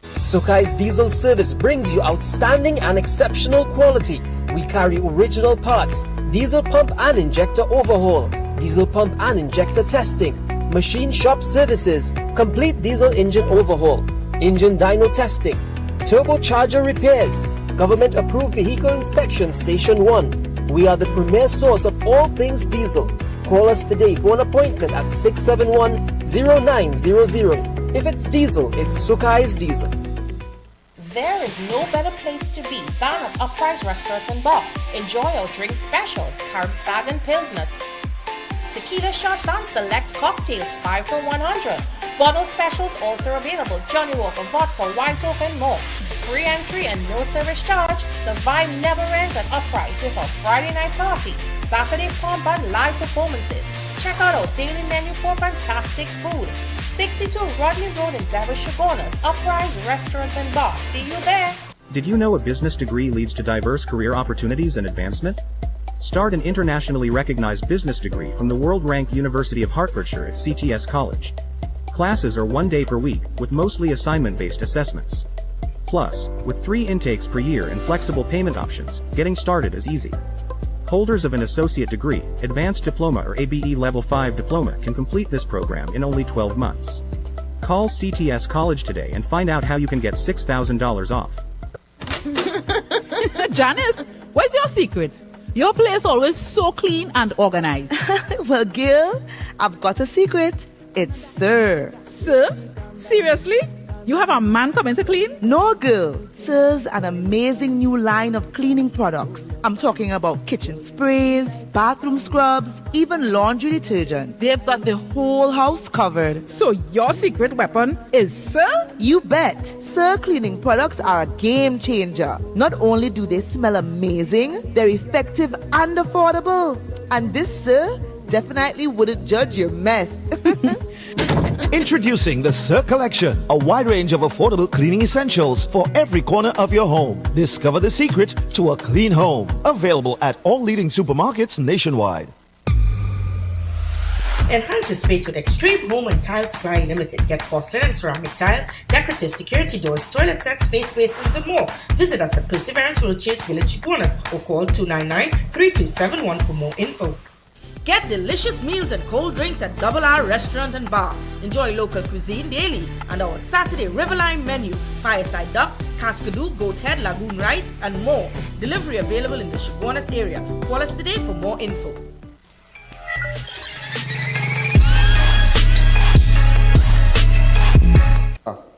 Sukai's Diesel Service brings you outstanding and exceptional quality. We carry original parts, diesel pump and injector overhaul, diesel pump and injector testing, machine shop services, complete diesel engine overhaul, engine dyno testing, turbocharger repairs, government approved vehicle inspection station 1. We are the premier source of all things diesel. Call us today for an appointment at 671-0900. If it's diesel, it's Sukai's Diesel. There is no better place to be than at Uprise Restaurant and Bar. Enjoy our drink specials, Carib Stag and Pilsner, tequila shots and select cocktails 5 for 100. Bottle specials also available, Johnny Walker vodka, White Oak and more. Free entry and no service charge. The vibe never ends at Uprise with our Friday night party, Saturday pump and live performances. Check out our daily menu for fantastic food. 62 Rodney Road in Devon, Chaguanas, Uprise Restaurant and Bar. See you there. Did you know a business degree leads to diverse career opportunities and advancement? Start an internationally recognized business degree from the world-ranked University of Hertfordshire at CTS College. Classes are 1 day per week, with mostly assignment-based assessments. Plus, with 3 intakes per year and flexible payment options, getting started is easy. Holders of an associate degree, advanced diploma or ABE Level 5 diploma can complete this program in only 12 months. Call CTS College today and find out how you can get $6,000 off. Janice, what's your secret? Your place always so clean and organized. Well, Gil, I've got a secret. It's Sir. Sir? Seriously? You have a man coming to clean? No, girl. Sir's an amazing new line of cleaning products. I'm talking about kitchen sprays, bathroom scrubs, even laundry detergent. They've got the whole house covered. So your secret weapon is Sir? You bet. Sir cleaning products are a game changer. Not only do they smell amazing, they're effective and affordable. And this Sir definitely wouldn't judge your mess. Introducing the Sir Collection, a wide range of affordable cleaning essentials for every corner of your home. Discover the secret to a clean home. Available at all leading supermarkets nationwide. Enhance your space with Extreme Home and Tile Supply Limited. Get porcelain and ceramic tiles, decorative security doors, toilet sets, face basins, and more. Visit us at Perseverance Road, Chase Village, Chaguanas, or call 299-3271 for more info. Get delicious meals and cold drinks at Double R Restaurant and Bar. Enjoy local cuisine daily and our Saturday Riverline menu, fireside duck, cascadoo, goat head, lagoon rice, and more. Delivery available in the Chaguanas area. Call us today for more info.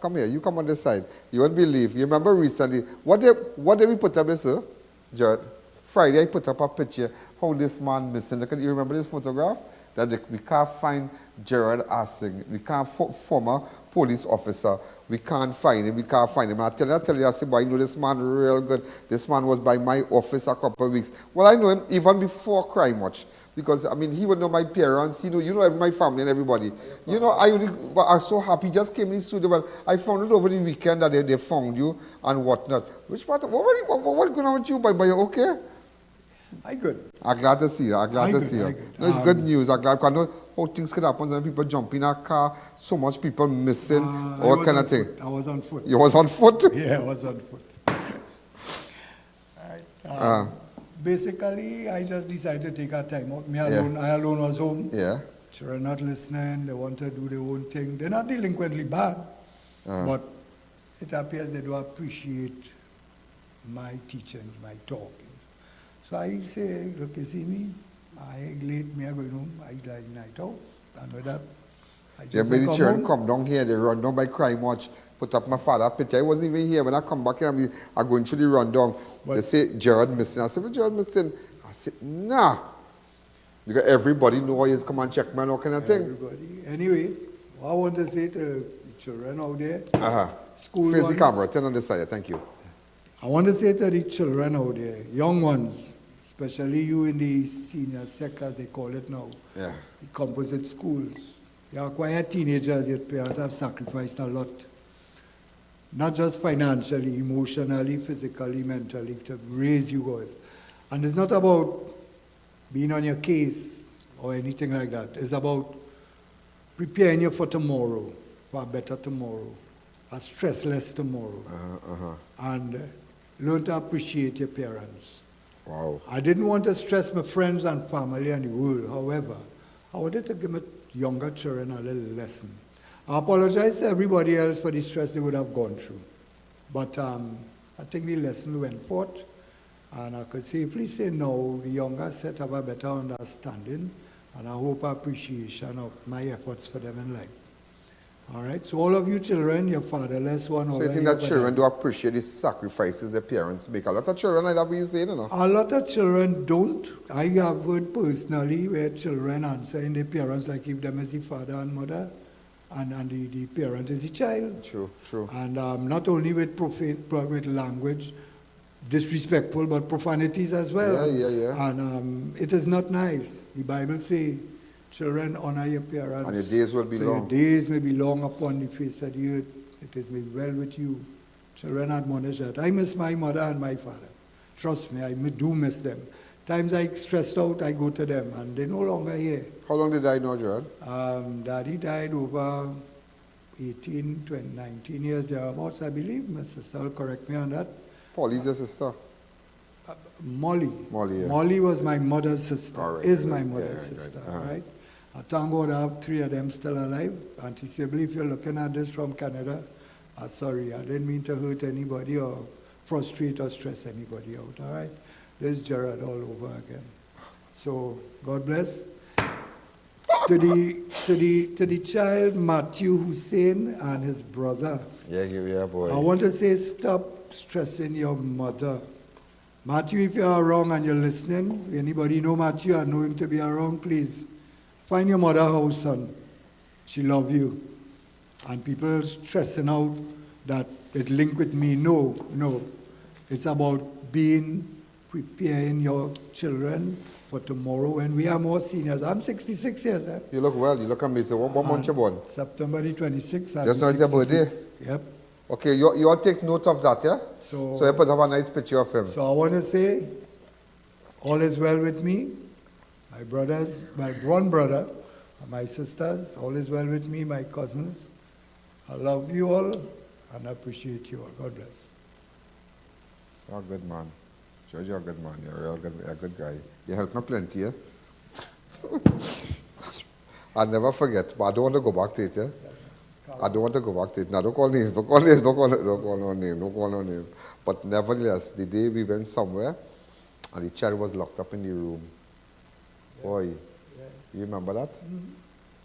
Come here, you come on this side. You won't believe. You remember recently, what did we put up this, sir? Jared? Friday, I put up a picture how this man missing. Look at, you remember this photograph? That we can't find Gerald Assing. We can't, former police officer. We can't find him. We can't find him. And I tell you, I say, boy, I know this man real good. This man was by my office a couple of weeks. Well, I know him even before Crime Watch. Because, I mean, he would know my parents. You know my family and everybody. You know, I was so happy. He just came in the studio. Well, I found it over the weekend that they found you and whatnot. Which part? What's going on with you, boy? You okay? I'm good. I'm glad to see you. I'm glad to see you. No, it's good news. I'm glad because I know how things could happen when people jump in a car, so much people missing, all kind of thing. I was on foot. You was on foot? Yeah, I was on foot. Right. Basically, I just decided to take a time out. I alone was home. Yeah. Children not listening. They want to do their own thing. They're not delinquently bad, but it appears they don't appreciate my teachings, my talkings. So I say, look, you see me, I late, me I going home, I like night out, and with that, I just the children come down here, they run down by Crime Watch, put up my father picture. I wasn't even here. When I come back here, I'm going through the rundown. They say, Gerard missing. I said, well, Gerard missing. I said, nah. Because everybody know he's come and check me and all kind of thing. Everybody. Anyway, what I want to say to the children out there, school face ones, the camera, turn on this side, thank you. I want to say to the children out there, young ones, especially you in the senior sec, as they call it now, the composite schools. You are quiet teenagers, your parents have sacrificed a lot. Not just financially, emotionally, physically, mentally, to raise you guys. And it's not about being on your case or anything like that. It's about preparing you for tomorrow, for a better tomorrow, a stressless tomorrow. And learn to appreciate your parents. Wow. I didn't want to stress my friends and family and the world. However, I wanted to give my younger children a little lesson. I apologize to everybody else for the stress they would have gone through. But I think the lesson went forth. And I could safely say now, the younger set have a better understanding and I hope appreciation of my efforts for them in life. All right, so all of you children, your fatherless one. So you think that children do appreciate the sacrifices their parents make? A lot of children like that what you saying, you know? A lot of children don't. I have heard personally where children answering their parents like if them as the father and mother, and the parent is the child. True. And not only with with language, disrespectful, but profanities as well. Yeah. And it is not nice. The Bible says, children, honor your parents. And your days will be long. Your days may be long upon the face of the earth. It may be well with you. Children admonish that. I miss my mother and my father. Trust me, I do miss them. Times I stressed out, I go to them, and they're no longer here. How long did I know, Gerard? Daddy died over 18, 20, 19 years thereabouts, I believe. My sister will correct me on that. Paulie's your sister? Molly. Molly, yeah. Molly was my mother's sister, my mother's right, sister, right. right? I thank God I have 3 of them still alive. Auntie Sibley, if you're looking at this from Canada, sorry, I didn't mean to hurt anybody or frustrate or stress anybody out, all right? There's Gerard all over again. So, God bless. To the child, Matthew Hussein and his brother. Yeah, boy. I want to say, stop stressing your mother. Matthew, if you're wrong and you're listening, anybody know Matthew and know him to be wrong, please find your mother house, son. She love you. And people stressing out that it link with me. No. It's about preparing your children for tomorrow when we are more seniors. I'm 66 years. You look well. You look amazing. What month you born? September the 26th. Just now is your birthday? Yep. Okay, you all take note of that, yeah? So you put up a nice picture of him. So I want to say, all is well with me. My brothers, my one brother, my sisters, all is well with me, my cousins. I love you all and I appreciate you all. God bless. You're a good man. George, you're a good man. You're a good guy. You help me plenty, yeah? I'll never forget, but I don't want to go back to it, yeah? I don't want to go back to it. Now, don't call names, don't call names, don't call no name. But nevertheless, the day we went somewhere, and the child was locked up in the room. Boy, you remember that?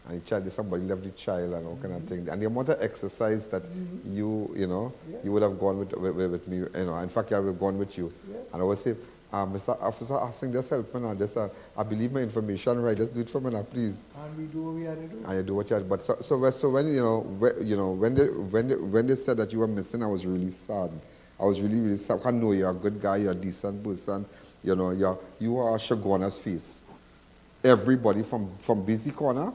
And the child, somebody left the child and all kind of thing. And the amount of exercise that you would have gone with me, in fact, I would have gone with you. And I would say, Mr. Officer, asking just help me now. I believe my information right. Just do it for me now, please. And we do what we had to do. And you do what you had. But so when they said that you were missing, I was really sad. I was really sad. I know you're a good guy. You're a decent person. You are Shaguana's face. Everybody from Busy Corner,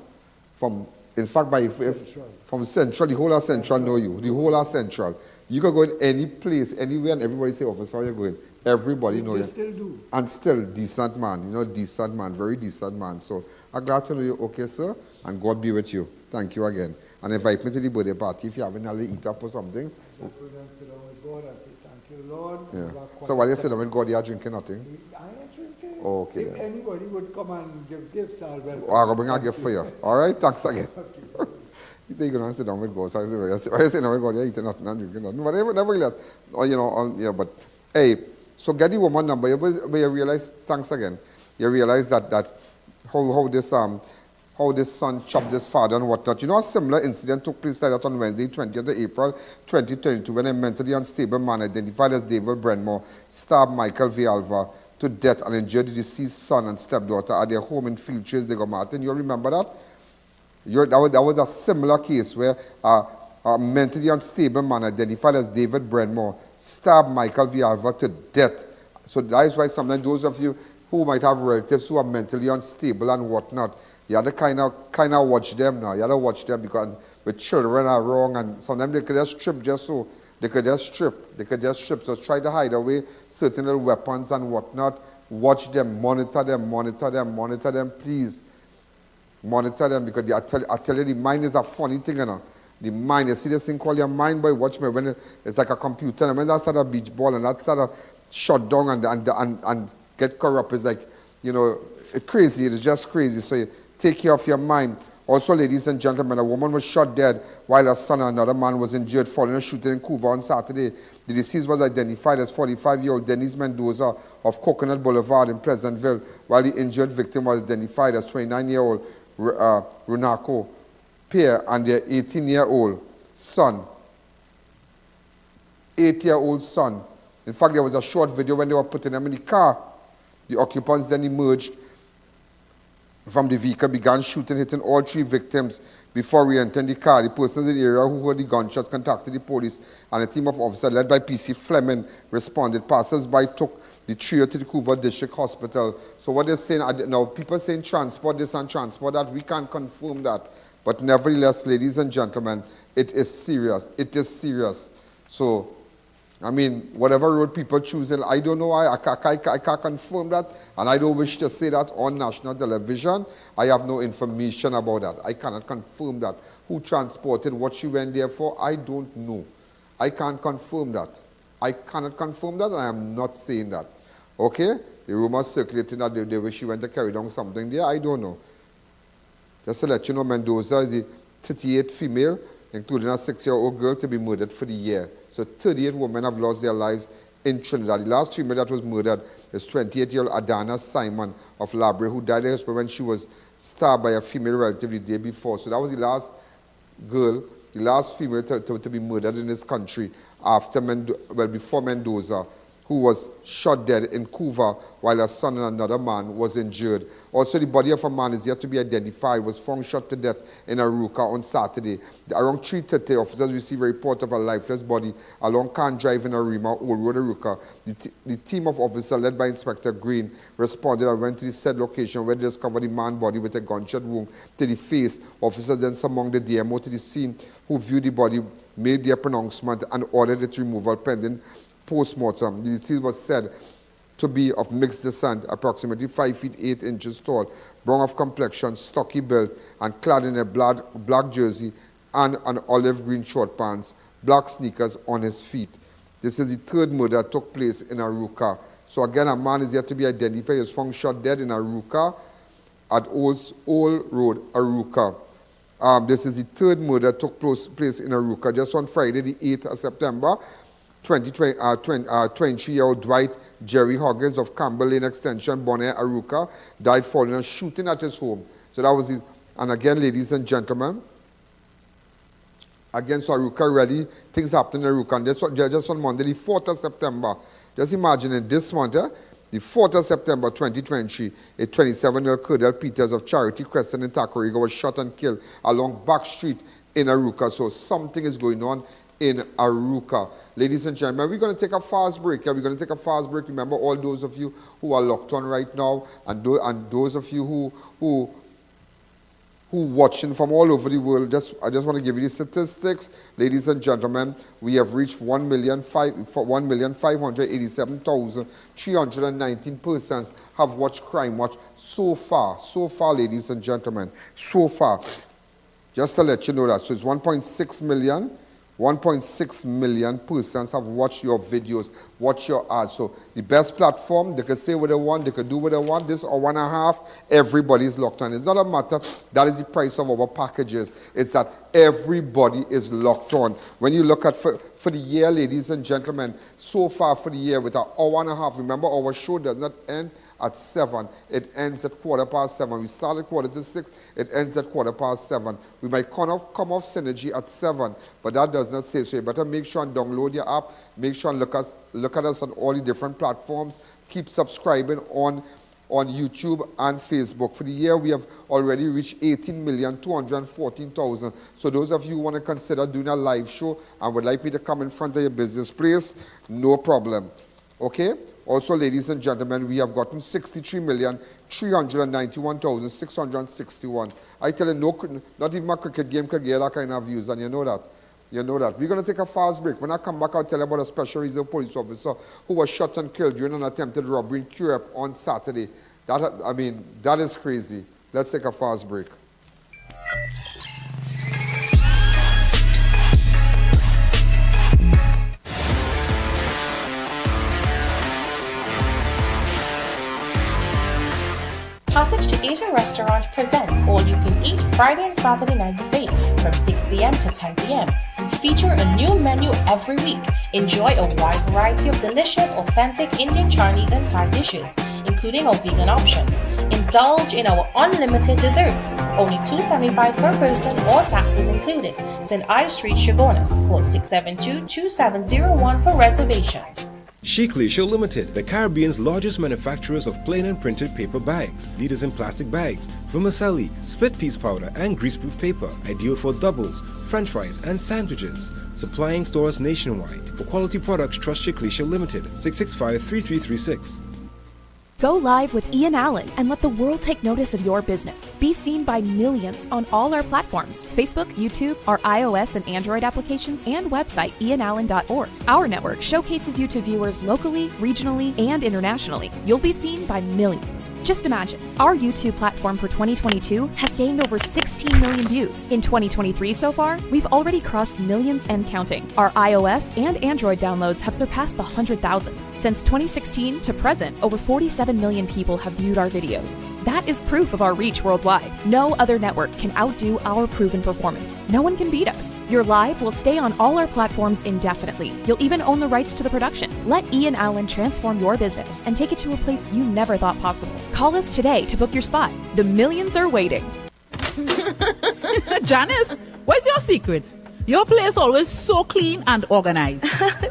from Central, the whole of Central know you. The whole of Central. You can go in any place, anywhere, and everybody say, officer, how you going? Everybody know you. Still do. And still, decent man, decent man, very decent man. So I'm glad to know you okay, sir, and God be with you. Thank you again. And invite me to the birthday party if you haven't had eat up or something. Just sit down with God and say, thank you, Lord. Yeah. So while you sit down with God, you are drinking nothing? I ain't drinking. Oh, okay. If anybody would come and give gifts, I'll welcome. Oh, I'll bring a gift for you. All right, thanks again. You say you're going to sit down with God. So I say, when you sit down with God, you're eating nothing and drinking nothing. But nevertheless, but hey, so get the woman number. But you realize, thanks again, you realize that how this son chopped this father and whatnot. A similar incident took place like that on Wednesday, 20th of April, 2022, when a mentally unstable man identified as David Brenmore stabbed Michael Villalva to death and injured the deceased son and stepdaughter at their home in Field Chase, Diego Martin. You remember that? That was a similar case where a mentally unstable man identified as David Brenmore stabbed Michael Villalva to death. So that is why sometimes those of you who might have relatives who are mentally unstable and whatnot, you have to kind of watch them now. You have to watch them because the children are wrong and sometimes they could just strip just so. They could just strip. So try to hide away certain little weapons and whatnot. Watch them, monitor them, please. Monitor them because I tell you, the mind is a funny thing, The mind, you see this thing called your mind, boy, watch me, when it's like a computer, and when that start a beach ball and that start a shut down and get corrupt, it's like, it's crazy, it's just crazy. So you take care of your mind. Also, ladies and gentlemen, a woman was shot dead while her son and another man was injured following a shooting in Couva on Saturday. The deceased was identified as 45-year-old Denise Mendoza of Coconut Boulevard in Pleasantville, while the injured victim was identified as 29-year-old Runako Pierre and their 18-year-old son. 8-year-old son. In fact, there was a short video when they were putting them in the car. The occupants then emerged from the vehicle, began shooting, hitting all 3 victims before re-entering the car. The persons in the area who heard the gunshots contacted the police, and a team of officers led by PC Fleming responded. Passers-by took the trio to the Couva District Hospital. So what they're saying, now people saying transport this and transport that, we can't confirm that. But nevertheless, ladies and gentlemen, it is serious. It is serious. So, I mean, whatever road people choose, I don't know, I can't confirm that, and I don't wish to say that on national television. I have no information about that. I cannot confirm that. Who transported, what she went there for, I don't know. I can't confirm that. I cannot confirm that, and I am not saying that. Okay? The rumors circulating that they wish she went to carry down something there, I don't know. Just to let you know, Mendoza is a 38 female, including a 6-year-old girl, to be murdered for the year. So 38 women have lost their lives in Trinidad. The last female that was murdered is 28-year-old Adana Simon of Labre, who died in hospital when she was stabbed by a female relative the day before. So that was the last girl, the last female to be murdered in this country before Mendoza, who was shot dead in Couva while her son and another man was injured. Also, the body of a man is yet to be identified, was found shot to death in Arouca on Saturday. Around 3:30, officers received a report of a lifeless body along Can Drive in Arima, Old Road, Arouca. The team of officers led by Inspector Green responded and went to the said location where they discovered the man's body with a gunshot wound to the face. Officers then summoned the DMO to the scene, who viewed the body, made their pronouncement, and ordered its removal pending post-mortem. The deceased was said to be of mixed descent, approximately 5 feet 8 inches tall, brown of complexion, stocky build, and clad in a black jersey and an olive green short pants, black sneakers on his feet. This is the 3rd murder that took place in Arouca. So again, a man is yet to be identified. He was found shot dead in Arouca at Old Road, Arouca. This is the third murder took place in Arouca. Just on Friday, the 8th of September, 23-year-old Dwight Jerry Hoggins of Campbell Lane Extension, Bonaire, Arouca, died following a shooting at his home. So that was it. And again, ladies and gentlemen, against Arouca already, things happened in Arouca. And just on Monday, the 4th of September, just imagine in this month, the 4th of September 2020, a 27-year-old Cordell Peters of Charity Crescent in Tacorega was shot and killed along Back Street in Arouca. So something is going on in Arouca. Ladies and gentlemen, we're going to take a fast break. We're going to take a fast break. Remember, all those of you who are locked on right now, and those of you who watching from all over the world, I just want to give you the statistics. Ladies and gentlemen, we have reached 1,587,319 persons have watched Crime Watch so far, ladies and gentlemen, so far. Just to let you know that. So it's 1.6 million persons have watched your videos, watched your ads. So the best platform, they can say what they want, they can do what they want. This hour and a half, everybody's locked on. It's not a matter, that is the price of our packages. It's that everybody is locked on. When you look at for the year, ladies and gentlemen, so far for the year with an hour and a half, remember our show does not end at 7. It ends at 7:15. We start at 5:45. It ends at 7:15. We might come off Synergy at 7, but that does not say so. You better make sure and download your app. Make sure and look at us on all the different platforms. Keep subscribing on YouTube and Facebook. For the year, we have already reached 18,214,000. So those of you who want to consider doing a live show and would like me to come in front of your business place, no problem. Okay? Also, ladies and gentlemen, we have gotten 63,391,661. I tell you, not even a cricket game could get that kind of views, and you know that. You know that. We're going to take a fast break. When I come back, I'll tell you about a special reserve police officer who was shot and killed during an attempted robbery in Curepe on Saturday. That is crazy. Let's take a fast break. Passage to Asia Restaurant presents All You Can Eat Friday and Saturday Night Buffet from 6 p.m. to 10 p.m. We feature a new menu every week. Enjoy a wide variety of delicious, authentic Indian, Chinese, and Thai dishes, including our vegan options. Indulge in our unlimited desserts, only $2.75 per person, all taxes included. St. I Street, Chagonas. Call 672-2701 for reservations. Chic Leisure Limited, the Caribbean's largest manufacturers of plain and printed paper bags, leaders in plastic bags, vermicelli, split piece powder, and greaseproof paper, ideal for doubles, french fries, and sandwiches. Supplying stores nationwide. For quality products, trust Chic Leisure Limited, 665-3336. Go live with I.A.N and let the world take notice of your business. Be seen by millions on all our platforms: Facebook, YouTube, our iOS and Android applications, and website ianallen.org. Our network showcases you to viewers locally, regionally, and internationally. You'll be seen by millions. Just imagine, our YouTube platform for 2022 has gained over 16 million views. In 2023 so far, we've already crossed millions and counting. Our iOS and Android downloads have surpassed the 100,000s. Since 2016 to present, over 47 million people have viewed our videos. That is proof of our reach worldwide. No other network can outdo our proven performance. No one can beat us. Your live will stay on all our platforms indefinitely. You'll even own the rights to the production. Let I.A.N transform your business and take it to a place you never thought possible. Call us today to book your spot. The millions are waiting. Janice, what's your secret? Your place always so clean and organized.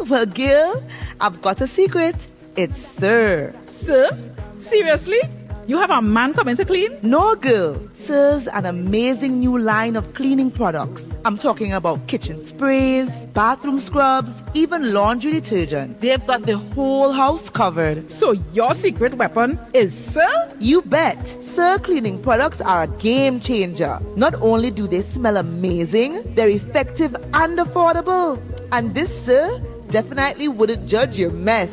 Well, Gil, I've got a secret. It's Sir. Sir? Seriously? You have a man coming to clean? No, girl. Sir's an amazing new line of cleaning products. I'm talking about kitchen sprays, bathroom scrubs, even laundry detergent. They've got the whole house covered. So your secret weapon is Sir? You bet. Sir cleaning products are a game changer. Not only do they smell amazing, they're effective and affordable. And this Sir definitely wouldn't judge your mess.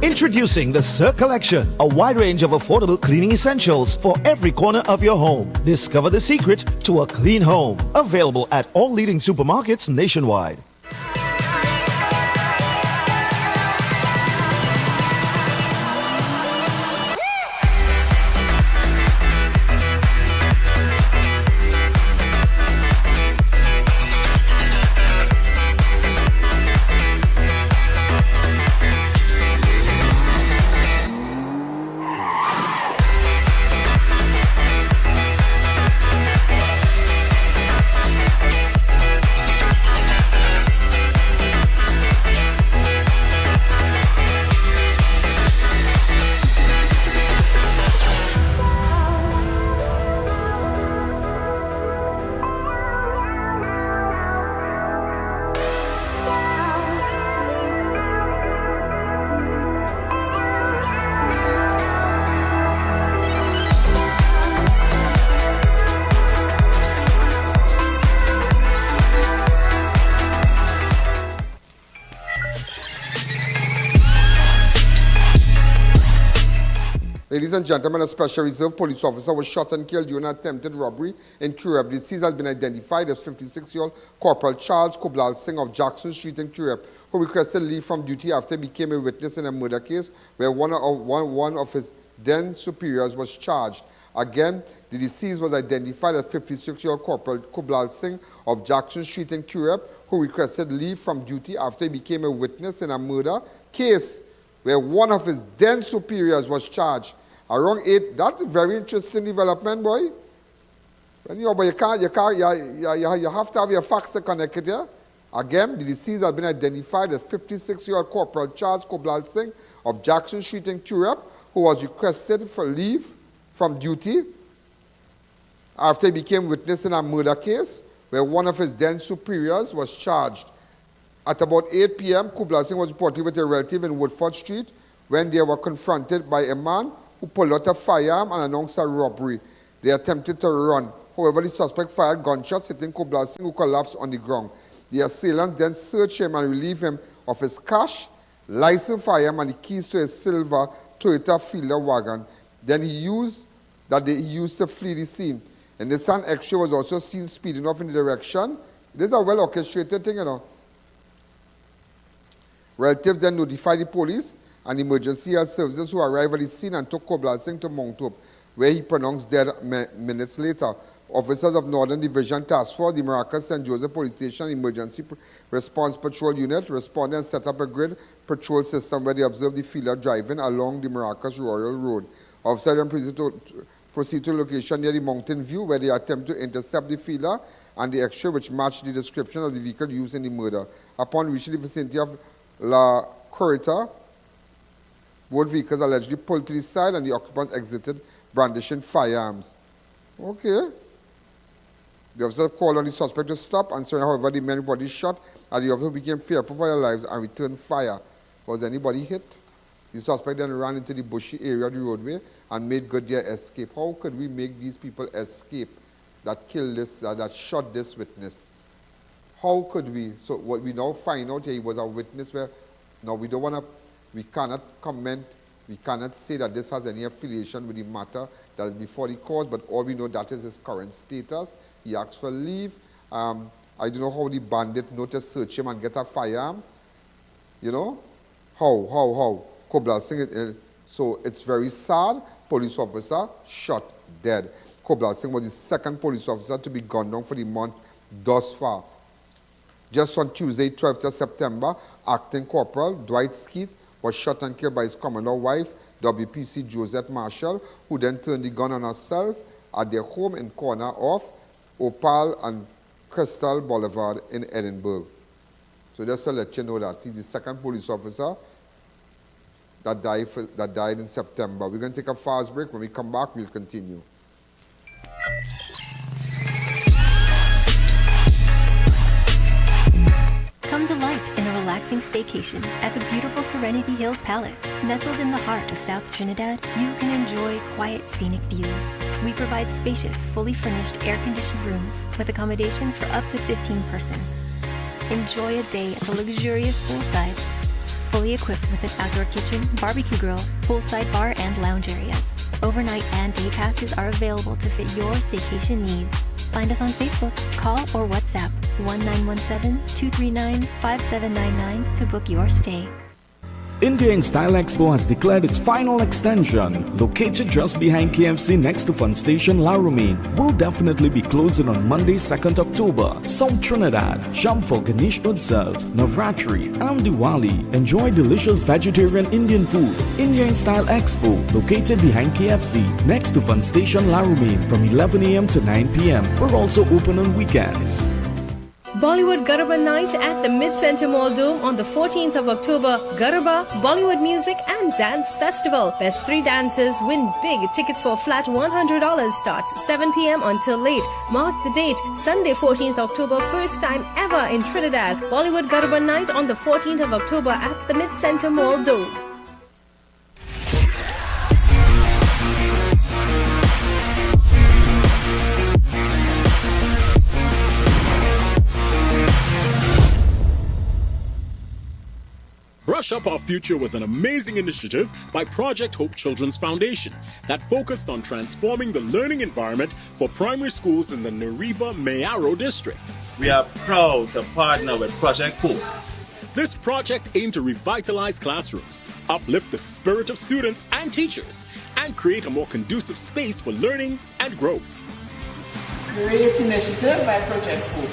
Introducing the Sir Collection, a wide range of affordable cleaning essentials for every corner of your home. Discover the secret to a clean home. Available at all leading supermarkets nationwide. Ladies and gentlemen, a special reserve police officer was shot and killed during an attempted robbery in Cureb. The deceased has been identified as 56-year-old Corporal Charles Kublal Singh of Jackson Street in Cureb, who requested leave from duty after he became a witness in a murder case where one of his then superiors was charged. Again, the deceased was identified as 56-year-old Corporal Kublal Singh of Jackson Street in Cureb, who requested leave from duty after he became a witness in a murder case where one of his then superiors was charged. Around 8, that's a very interesting development, boy. But you have to have your facts to connect it here. Again, the deceased has been identified as 56-year-old Corporal Charles Kublal Singh of Jackson Street in Cureb, who was requested for leave from duty after he became witness in a murder case where one of his then superiors was charged. At about 8 p.m., Kublal Singh was reported with a relative in Woodford Street when they were confronted by a man who pulled out a firearm and announced a robbery. They attempted to run. However, the suspect fired gunshots, hitting Kublal Singh, who collapsed on the ground. The assailant then searched him and relieved him of his cash, licensed firearm, and the keys to his silver Toyota Fielder wagon. Then he used to flee the scene. A Nissan X-Ray was also seen speeding off in the direction. This is a well-orchestrated thing, you know. Relatives then notified the police and emergency health services, who arrived at the scene and took Kublal Singh to Mount Hope, where he pronounced dead minutes later. Officers of Northern Division Task Force, the Maracas St. Joseph Police Station Emergency Response Patrol Unit responded and set up a grid patrol system where they observed the Fielder driving along the Maracas Royal Road. Officers then proceeded to a location near the Mountain View, where they attempted to intercept the Fielder and the X-ray, which matched the description of the vehicle used in the murder. Upon reaching the vicinity of La Corita, both vehicles allegedly pulled to the side and the occupants exited brandishing firearms. Okay. The officer called on the suspect to stop, answering, however, the men reported shot, and the officer became fearful for their lives and returned fire. Was anybody hit? The suspect then ran into the bushy area of the roadway and made good their escape. How could we make these people escape that killed this, that shot this witness? How could we? So what we now find out here, he was a witness where, now we don't want to, we cannot comment, we cannot say that this has any affiliation with the matter that is before the court, but all we know that is his current status. He asked for leave. I don't know how the bandit know to search him and get a firearm. You know? How? Kublal Singh, so it's very sad. Police officer shot dead. Kublal Singh was the second police officer to be gunned down for the month thus far. Just on Tuesday, 12th of September, Acting Corporal Dwight Skeet was shot and killed by his commodore wife, WPC Josette Marshall, who then turned the gun on herself at their home in corner of Opal and Crystal Boulevard in Edinburgh. So just to let you know that he's the second police officer that died in September. We're going to take a fast break. When we come back, we'll continue. Come delight in a relaxing staycation at the beautiful Serenity Hills Palace. Nestled in the heart of South Trinidad, you can enjoy quiet, scenic views. We provide spacious, fully furnished, air-conditioned rooms with accommodations for up to 15 persons. Enjoy a day at the luxurious poolside, fully equipped with an outdoor kitchen, barbecue grill, poolside bar, and lounge areas. Overnight and day passes are available to fit your staycation needs. Find us on Facebook, call or WhatsApp 1917-239-5799 to book your stay. India in Style Expo has declared its final extension. Located just behind KFC next to Fun Station La Romaine, will definitely be closing on Monday 2nd October. South Trinidad, jump for Ganesh Utsav, Navratri and Diwali. Enjoy delicious vegetarian Indian food. India in Style Expo, located behind KFC next to Fun Station La Romaine from 11 a.m. to 9 p.m. We're also open on weekends. Bollywood Garba Night at the Mid-Center Mall Dome on the 14th of October. Garba, Bollywood Music and Dance Festival. Best 3 dancers win big. Tickets for flat $100 starts 7 p.m. until late. Mark the date, Sunday 14th October, first time ever in Trinidad. Bollywood Garba Night on the 14th of October at the Mid-Center Mall Dome. Brush Brush Up Our Future was an amazing initiative by Project Hope Children's Foundation that focused on transforming the learning environment for primary schools in the Nariva Mayaro district. We are proud to partner with Project Hope. This project aimed to revitalize classrooms, uplift the spirit of students and teachers, and create a more conducive space for learning and growth. Great initiative by Project Hope.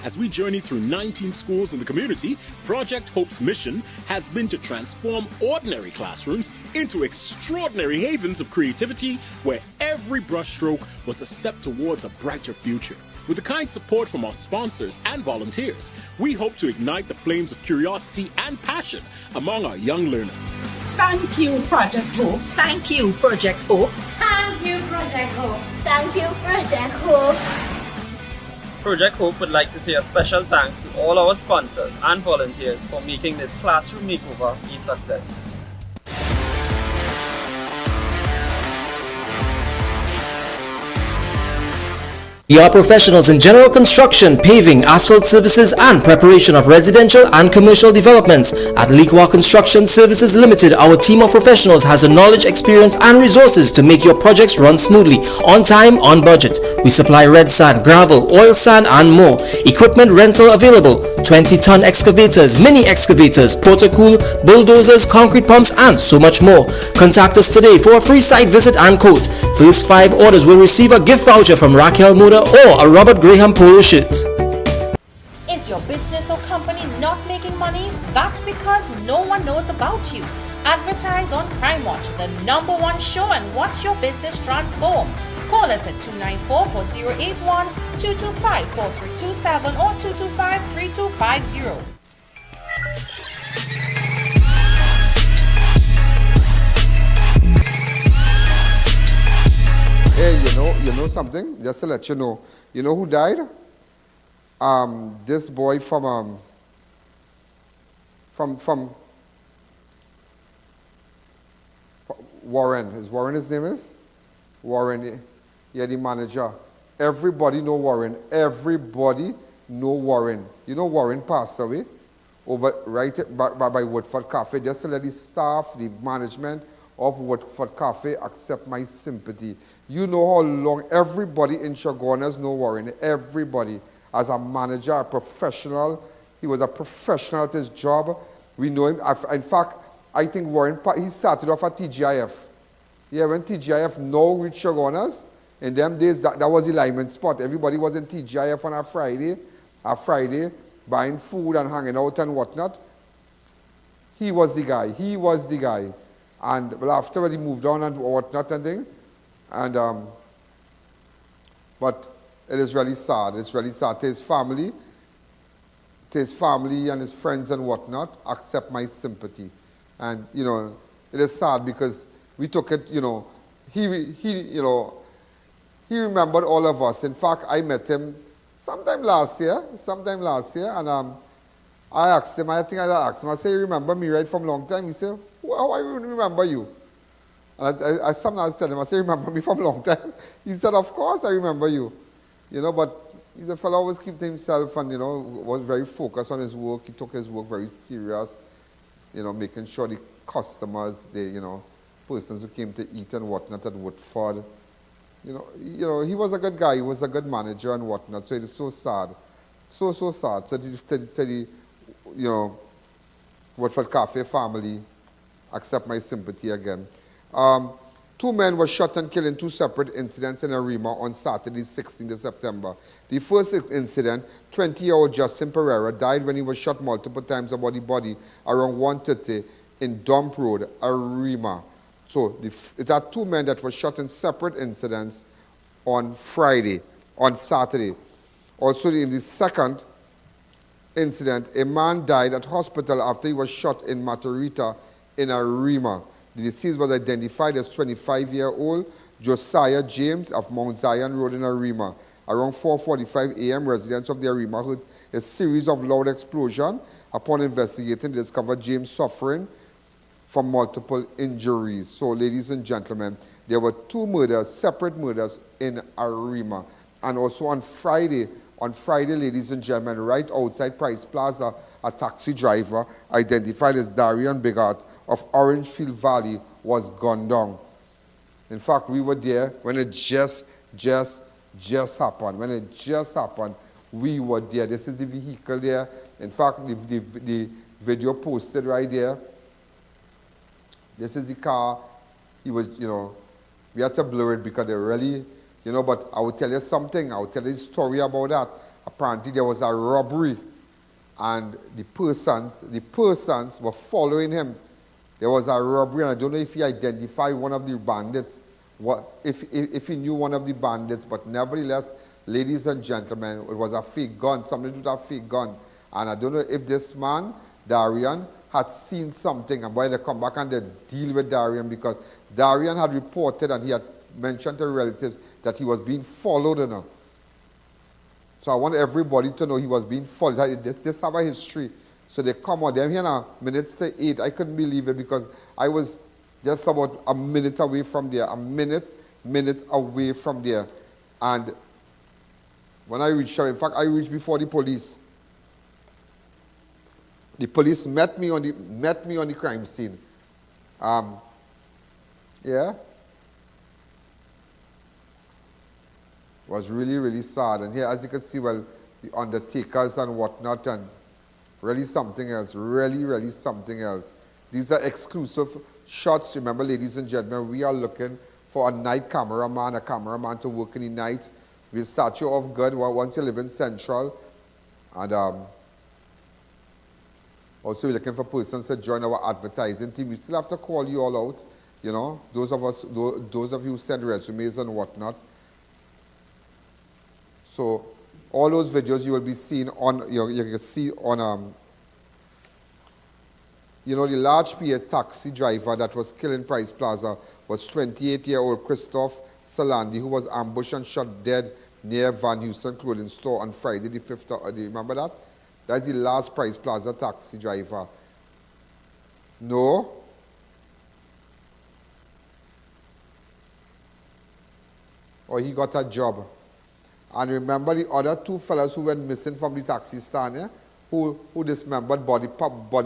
As we journey through 19 schools in the community, Project Hope's mission has been to transform ordinary classrooms into extraordinary havens of creativity where every brushstroke was a step towards a brighter future. With the kind support from our sponsors and volunteers, we hope to ignite the flames of curiosity and passion among our young learners. Thank you, Project Hope. Thank you, Project Hope. Thank you, Project Hope. Thank you, Project Hope. Project Hope would like to say a special thanks to all our sponsors and volunteers for making this classroom makeover a success. We are professionals in general construction, paving, asphalt services and preparation of residential and commercial developments. At Liqua Construction Services Limited, our team of professionals has the knowledge, experience and resources to make your projects run smoothly, on time, on budget. We supply red sand, gravel, oil sand and more. Equipment rental available. 20-ton excavators, mini excavators, porta-cool, bulldozers, concrete pumps and so much more. Contact us today for a free site visit and quote. First 5 orders will receive a gift voucher from Raquel Motor or a Robert Graham polo shirt. Is your business or company not making money? That's because no one knows about you. Advertise on Crime Watch, the #1 show, and watch your business transform. Call us at 294-4081, 225-4327 or 225-3250. Hey, you know something? Just to let you know who died? This boy from Warren. Is Warren his name is? Warren, yeah, the manager. Everybody know Warren. Everybody know Warren. You know Warren passed away over right by Woodford Cafe. Just to let the staff, the management of Woodford Cafe accept my sympathy. You know how long everybody in Chaguanas know Warren. Everybody. As a manager, a professional. He was a professional at his job. We know him. In fact, I think Warren, he started off at TGIF. Yeah, when TGIF now reached Chaguanas, in them days, that was the lineman spot. Everybody was in TGIF on a Friday, buying food and hanging out and whatnot. He was the guy. He was the guy. And well, after he moved on and whatnot and thing, and but it is really sad. It's really sad. To his family and his friends and whatnot, accept my sympathy. And it is sad because we took it. He remembered all of us. In fact, I met him sometime last year, and I asked him. I said, "You remember me right from a long time?" He said, "Well, I remember you." And I sometimes tell him, I say, "Remember me from a long time?" He said, "Of course I remember you." But he's a fellow always kept to himself and, was very focused on his work. He took his work very serious, making sure the customers, persons who came to eat and whatnot at Woodford, he was a good guy. He was a good manager and whatnot. So it is so sad. So sad. So to the Woodford Cafe family, accept my sympathy again. 2 men were shot and killed in 2 separate incidents in Arima on Saturday, 16th September. The first incident, 20-year-old Justin Pereira died when he was shot multiple times about the body around 1:30 in Dump Road, Arima. So it are 2 men that were shot in separate incidents on Saturday. Also in the second incident, a man died at hospital after he was shot in Matarita in Arima. The deceased was identified as 25-year-old Josiah James of Mount Zion Road in Arima. Around 4:45 a.m., residents of the Arima heard a series of loud explosions. Upon investigating, they discovered James suffering from multiple injuries. So, ladies and gentlemen, there were 2 murders, separate murders in Arima. And also on Friday, On Friday, ladies and gentlemen, right outside Price Plaza, a taxi driver identified as Darian Bigart of Orangefield Valley was gunned down. In fact, we were there when it just happened. When it just happened, we were there. This is the vehicle there. In fact, the video posted right there. This is the car. He was, we had to blur it because they really, but I will tell you something. I will tell you a story about that. Apparently, there was a robbery, and the persons were following him. There was a robbery, and I don't know if he identified one of the bandits, if he knew one of the bandits, but nevertheless, ladies and gentlemen, it was a fake gun, something with a fake gun. And I don't know if this man, Darian, had seen something, and why they come back and they deal with Darian, because Darian had reported and he had mentioned to relatives that he was being followed. So I want everybody to know he was being followed. This have a history. So they come on, they're here now, minutes to 8. I couldn't believe it because I was just about a minute away from there, a minute away from there. And when I reached out, in fact, I reached before the police. The police met me on the crime scene. Yeah. It was really, really sad. And here, as you can see, well, the undertakers and whatnot, and really something else. Really, really something else. These are exclusive shots. Remember, ladies and gentlemen, we are looking for a night cameraman, a cameraman to work in the night. We'll start you off good once you live in Central. And also we're looking for persons to join our advertising team. We still have to call you all out, those of you who send resumes and whatnot. So all those videos you will be seeing on, you can see on, the large PA taxi driver that was killed in Price Plaza was 28-year-old Christoph Salandi, who was ambushed and shot dead near Van Houston clothing store on Friday the 5th. Do you remember that? That's the last Price Plaza taxi driver. No? Or he got a job. And remember the other two fellows who went missing from the taxi stand, yeah? Who dismembered body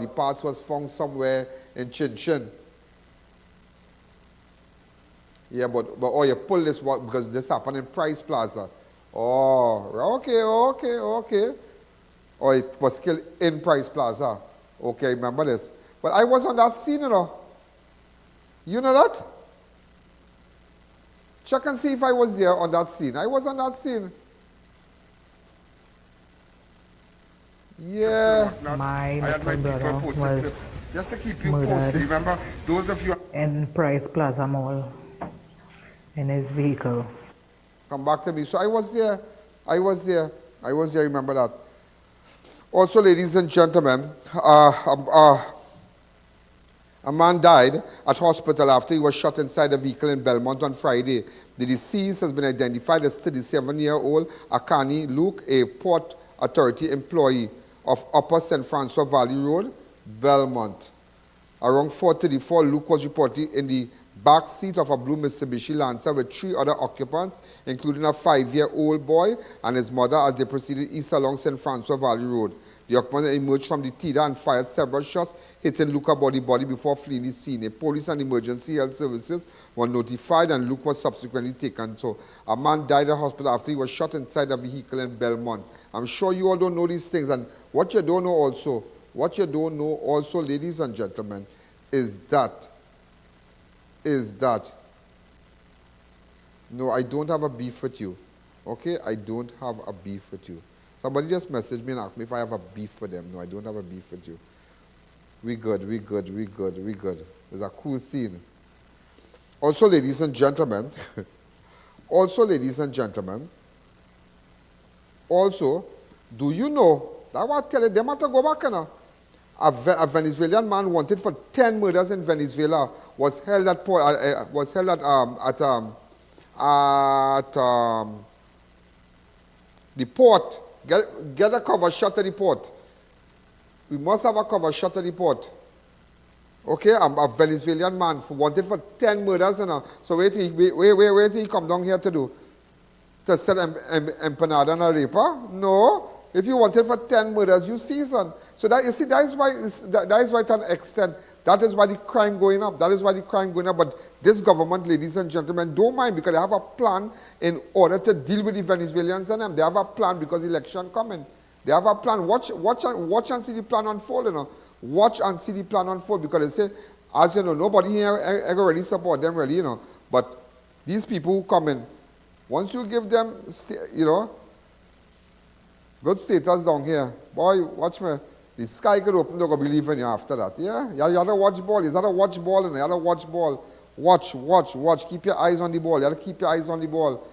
parts was found somewhere in Chin Chin. Yeah, but you pull this one because this happened in Price Plaza. Oh, okay. Or it was killed in Price Plaza. Okay, remember this. But I was on that scene, You know that? Check and see if I was there on that scene. I was on that scene. Yeah. My brother was just to keep you murdered posted. Remember, those of you in Price Plaza Mall in his vehicle. Come back to me. So I was there. Remember that. Also, ladies and gentlemen, a man died at hospital after he was shot inside a vehicle in Belmont on Friday. The deceased has been identified as 37-year-old Akani Luke, a Port Authority employee of Upper St. Francois Valley Road, Belmont. Around 4:34, Luke was reported in the back seat of a blue Mitsubishi Lancer with 3 other occupants, including a 5-year-old boy and his mother, as they proceeded east along St. Francois Valley Road. The occupants emerged from the TIDA and fired several shots, hitting Luke body before fleeing the scene. The police and emergency health services were notified, and Luke was subsequently taken. So a man died at hospital after he was shot inside a vehicle in Belmont. I'm sure you all don't know these things, and what you don't know also, ladies and gentlemen, is that no, I don't have a beef with you. Okay? I don't have a beef with you. Somebody just messaged me and asked me if I have a beef with them. No, I don't have a beef with you. We good. It's a cool scene. Also, ladies and gentlemen, do you know, I want to tell you, they have to go back now. A Venezuelan man wanted for 10 murders in Venezuela was held at the port. Get a cover shot at the port. We must have a cover shot at the port. Okay, a Venezuelan man wanted for 10 murders. So wait till he come down here to do. to sell empanada and arepa? No. If you wanted for 10 murders, you season. So that, you see, that is why to an extent, that is why the crime going up. That is why the crime going up. But this government, ladies and gentlemen, don't mind because they have a plan in order to deal with the Venezuelans and them. They have a plan because election coming. They have a plan. Watch and see the plan unfold, you know. Watch and see the plan unfold because they say, as you know, nobody here ever really support them, really, you know. But these people who come in, once you give them, you know, good status down here, boy, watch me. The sky could open, they're going to believe in you after that. Yeah? You have to watch ball. You have to watch ball, and you have to watch ball. Watch. Keep your eyes on the ball. You have to keep your eyes on the ball.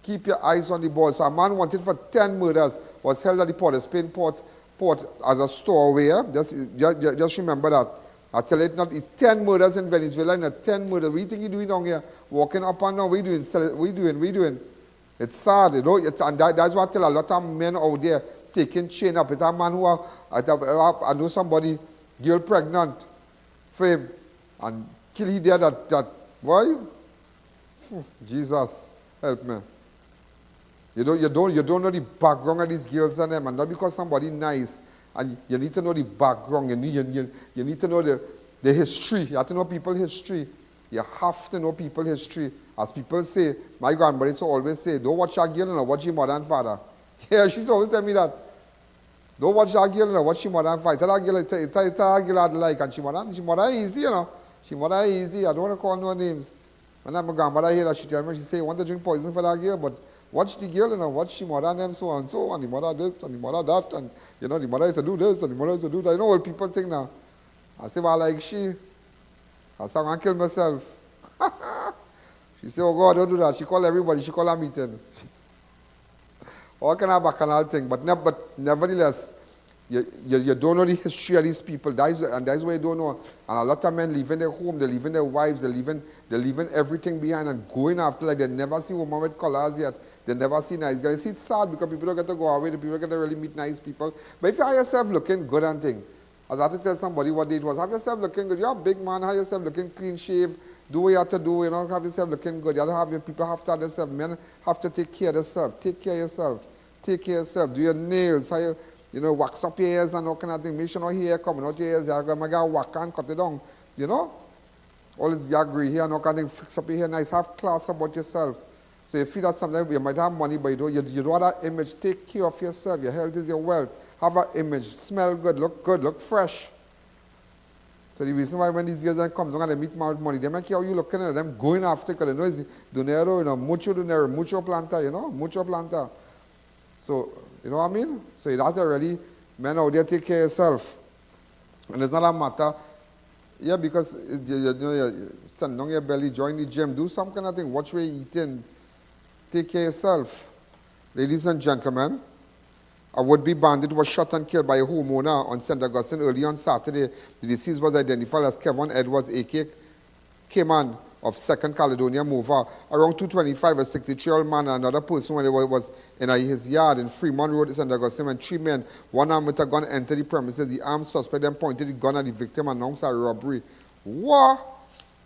Keep your eyes on the ball. So a man wanted for 10 murders was held at the Port of Spain port as a stowaway. Just remember that. I tell you, not 10 murders in Venezuela, and 10 murders. What do you think you're doing down here? Walking up and down. What are you doing? It's sad, you know. And that's what I tell a lot of men out there taking chain up. It's a man who I know somebody, girl pregnant, for him, and kill he there that boy. Jesus, help me. You don't know the background of these girls and them, and not because somebody nice. And you need to know the background. You need to know the history. You have to know people's history. You have to know people's history. As people say, my grandmother used to always say, don't watch that girl and watch your mother and father. Yeah, she used to always tell me that. Don't watch that girl and watch your mother and father. Tell that girl I like. And she mother easy, you know. She mother easy. I don't want to call no names. When my grandmother hear that, she tell me, she say, you want to drink poison for that girl, but watch the girl, you know, watch the mother and them so and so, and the mother this, and the mother that, and, you know, the mother used to do this, and the mother used to do that. You know what people think now? I say, well, like she. I say, I'm going to kill myself. She say, oh God, don't do that. She call everybody. She call a meeting. All kind of bacchanal thing. But nevertheless, you don't know the history of these people. And that's why you don't know. And a lot of men leaving their home, they're leaving their wives, they're leaving everything behind and going after, like they never see women with colors yet. They never see nice guys. See, it's sad because people don't get to go away. The people don't get to really meet nice people. But if you have yourself looking good and thing, as I had to tell somebody what it was, have yourself looking good. You're a big man, have yourself looking clean shave, do what you have to do, you know, have yourself looking good. You have to have your people have to have themselves. Men have to take care of themselves. Take care of yourself. Take care of yourself. Do your nails, how you know, wax up your ears and all kind of thing. Make sure no hair coming out your ears. You're going to whack and cut it down. You know? All this yagri here and all kind of thing. Fix up your hair nice. Have class about yourself. So you feel that sometimes you might have money, but you don't have that image. Take care of yourself. Your health is your wealth. Have an image. Smell good. Look fresh. So the reason why when these girls come down and they meet with money, they make how you looking at them going after because they know it's dinero, you know, mucho dinero, mucho planta, you know, mucho planta. So, you know what I mean? So you have to really, men out there, take care of yourself. And it's not a matter, yeah, because you send down your belly, join the gym, do some kind of thing, watch where you're eating, take care of yourself. Ladies and gentlemen, a would-be bandit was shot and killed by a homeowner on St. Augustine early on Saturday. The deceased was identified as Kevin Edwards, a.k.a. Cayman, of 2nd Caledonia Mover. Around 2:25, a 63-year-old man and another person when he was in his yard in Fremont Road, St. Augustine, when 3 men, one armed with a gun, entered the premises. The armed suspect then pointed the gun at the victim and announced a robbery. What?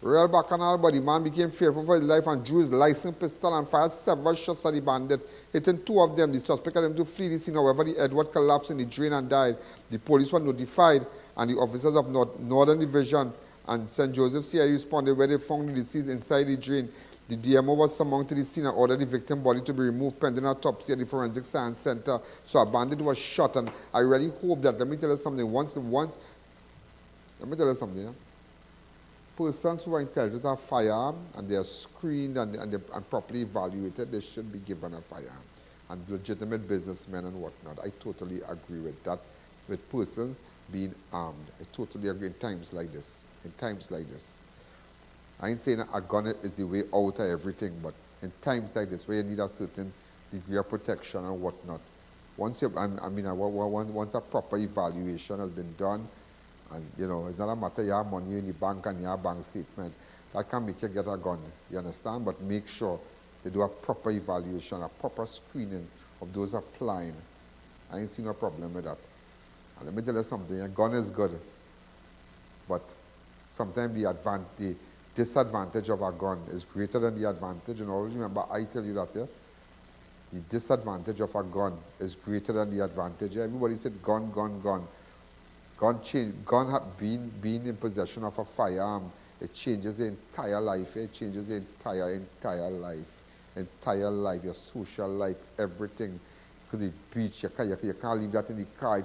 Real bacchanal, but the man became fearful for his life and drew his licensed pistol and fired several shots at the bandit, hitting 2 of them. The suspect had them to flee the scene. However, the Edward collapsed in the drain and died. The police were notified, and the officers of Northern Division and St. Joseph CI responded where they found the deceased inside the drain. The DMO was summoned to the scene and ordered the victim's body to be removed pending autopsy at the Forensic Science Center. So a bandit was shot, and I really hope that, let me tell you something, let me tell you something, yeah? Persons who are entitled to a firearm and they are screened and properly evaluated, they should be given a firearm. And legitimate businessmen and whatnot. I totally agree with that, with persons being armed. I totally agree in times like this. In times like this. I ain't saying a gun is the way out of everything, but in times like this where you need a certain degree of protection and whatnot, once a proper evaluation has been done, and, you know, it's not a matter you have money in the bank and you have a bank statement. That can make you get a gun, you understand? But make sure they do a proper evaluation, a proper screening of those applying. I ain't seen no problem with that. And let me tell you something, a gun is good. But sometimes the disadvantage of a gun is greater than the advantage. And always remember, I tell you that, yeah? the disadvantage of a gun is greater than the advantage. Everybody said gun, gun, gun. Gun being in possession of a firearm, it changes the entire life. It changes the entire life, your social life, everything. Because the beach, you can't leave that in the car.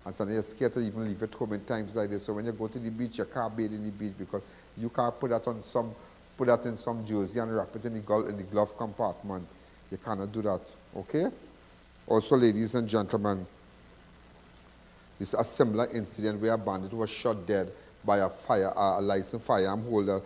And so you're scared to even leave it home in times like this. So when you go to the beach, you can't bathe in the beach because you can't put that in some jersey and wrap it in the glove compartment. You cannot do that, okay? Also, ladies and gentlemen, this is a similar incident where a bandit was shot dead by a licensed firearm holder.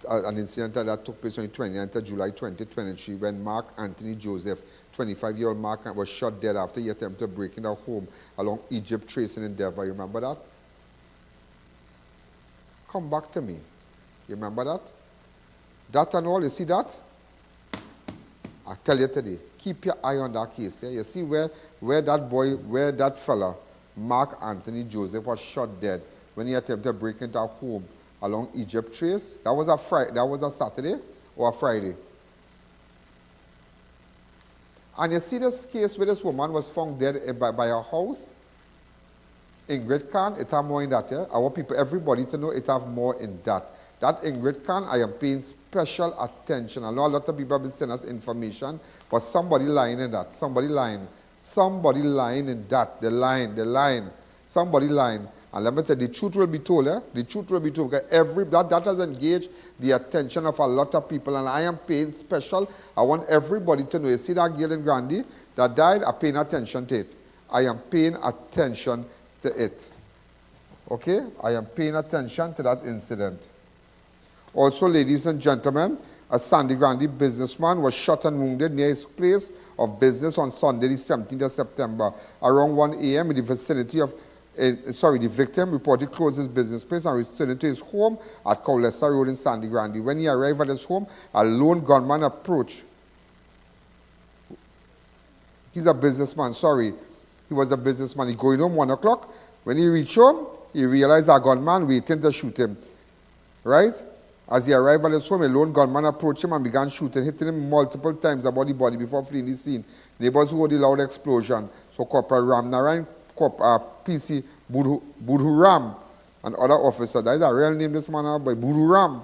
An incident that took place on the 29th of July 2023 when Mark Anthony Joseph, 25-year-old Mark, was shot dead after he attempted to break into a home along Egypt Trace in Endeavour. You remember that? Come back to me. You remember that? That and all, you see that? I tell you today, keep your eye on that case. Yeah? You see where that fella, Mark Anthony Joseph, was shot dead when he attempted to break into a home along Egypt Trace. That was a Saturday or a Friday. And you see this case where this woman was found dead by her house? Ingrid Khan, it have more in that, yeah? I want people, everybody to know it have more in that. That Ingrid Khan, I am paying special attention. I know a lot of people have been sending us information, but somebody lying in that. Somebody lying. Somebody lying in that. The line. Somebody lying. And let me tell you, the truth will be told, eh? The truth will be told. Because that has engaged the attention of a lot of people, and I am paying special. I want everybody to know. You see that girl in Grandy that died? I'm paying attention to it. I am paying attention to it. Okay? I am paying attention to that incident. Also, ladies and gentlemen, a Sandy Grandy businessman was shot and wounded near his place of business on Sunday, the 17th of September, around 1 a.m. in the vicinity of the victim reported closed his business place and returned to his home at Cowlessa Road in Sandy Grandy. When he arrived at his home, a lone gunman approached. He's a businessman, sorry. He was a businessman. He going home 1 o'clock. When he reached home, he realized a gunman waiting to shoot him. Right? As he arrived at his home, a lone gunman approached him and began shooting, hitting him multiple times about the body before fleeing the scene. Neighbors heard the loud explosion. So Corporal Ramnarayan, PC Budhuram, and other officer. That is a real name, this man, by Budhuram.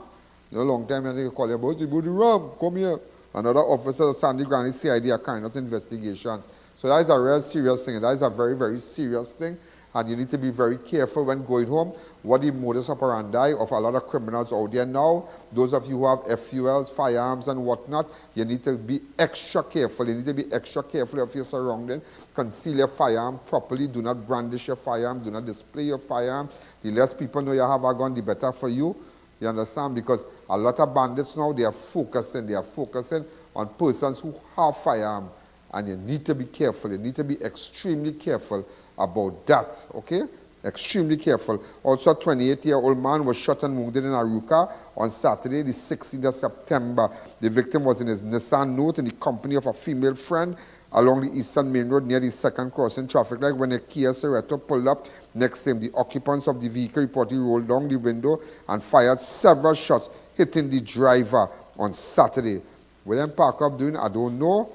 You know, long time I think you call him, Budhuram, come here. Another officer of Sandy Grandy CID are carrying out investigations. So that is a real serious thing. That is a very, very serious thing. And you need to be very careful when going home. What the modus operandi of a lot of criminals out there now, those of you who have FULs, firearms and whatnot, you need to be extra careful. You need to be extra careful of your surroundings. Conceal your firearm properly. Do not brandish your firearm. Do not display your firearm. The less people know you have a gun, the better for you. You understand? Because a lot of bandits now, they are focusing on persons who have firearm. And you need to be careful. You need to be extremely careful about that, okay? Extremely careful. Also, a 28-year-old man was shot and wounded in Arouca on Saturday, the 16th of September. The victim was in his Nissan Note in the company of a female friend along the Eastern Main Road near the second crossing traffic light when a Kia Sorento pulled up next to him. The occupants of the vehicle reportedly rolled down the window and fired several shots, hitting the driver on Saturday. What them park up doing, I don't know.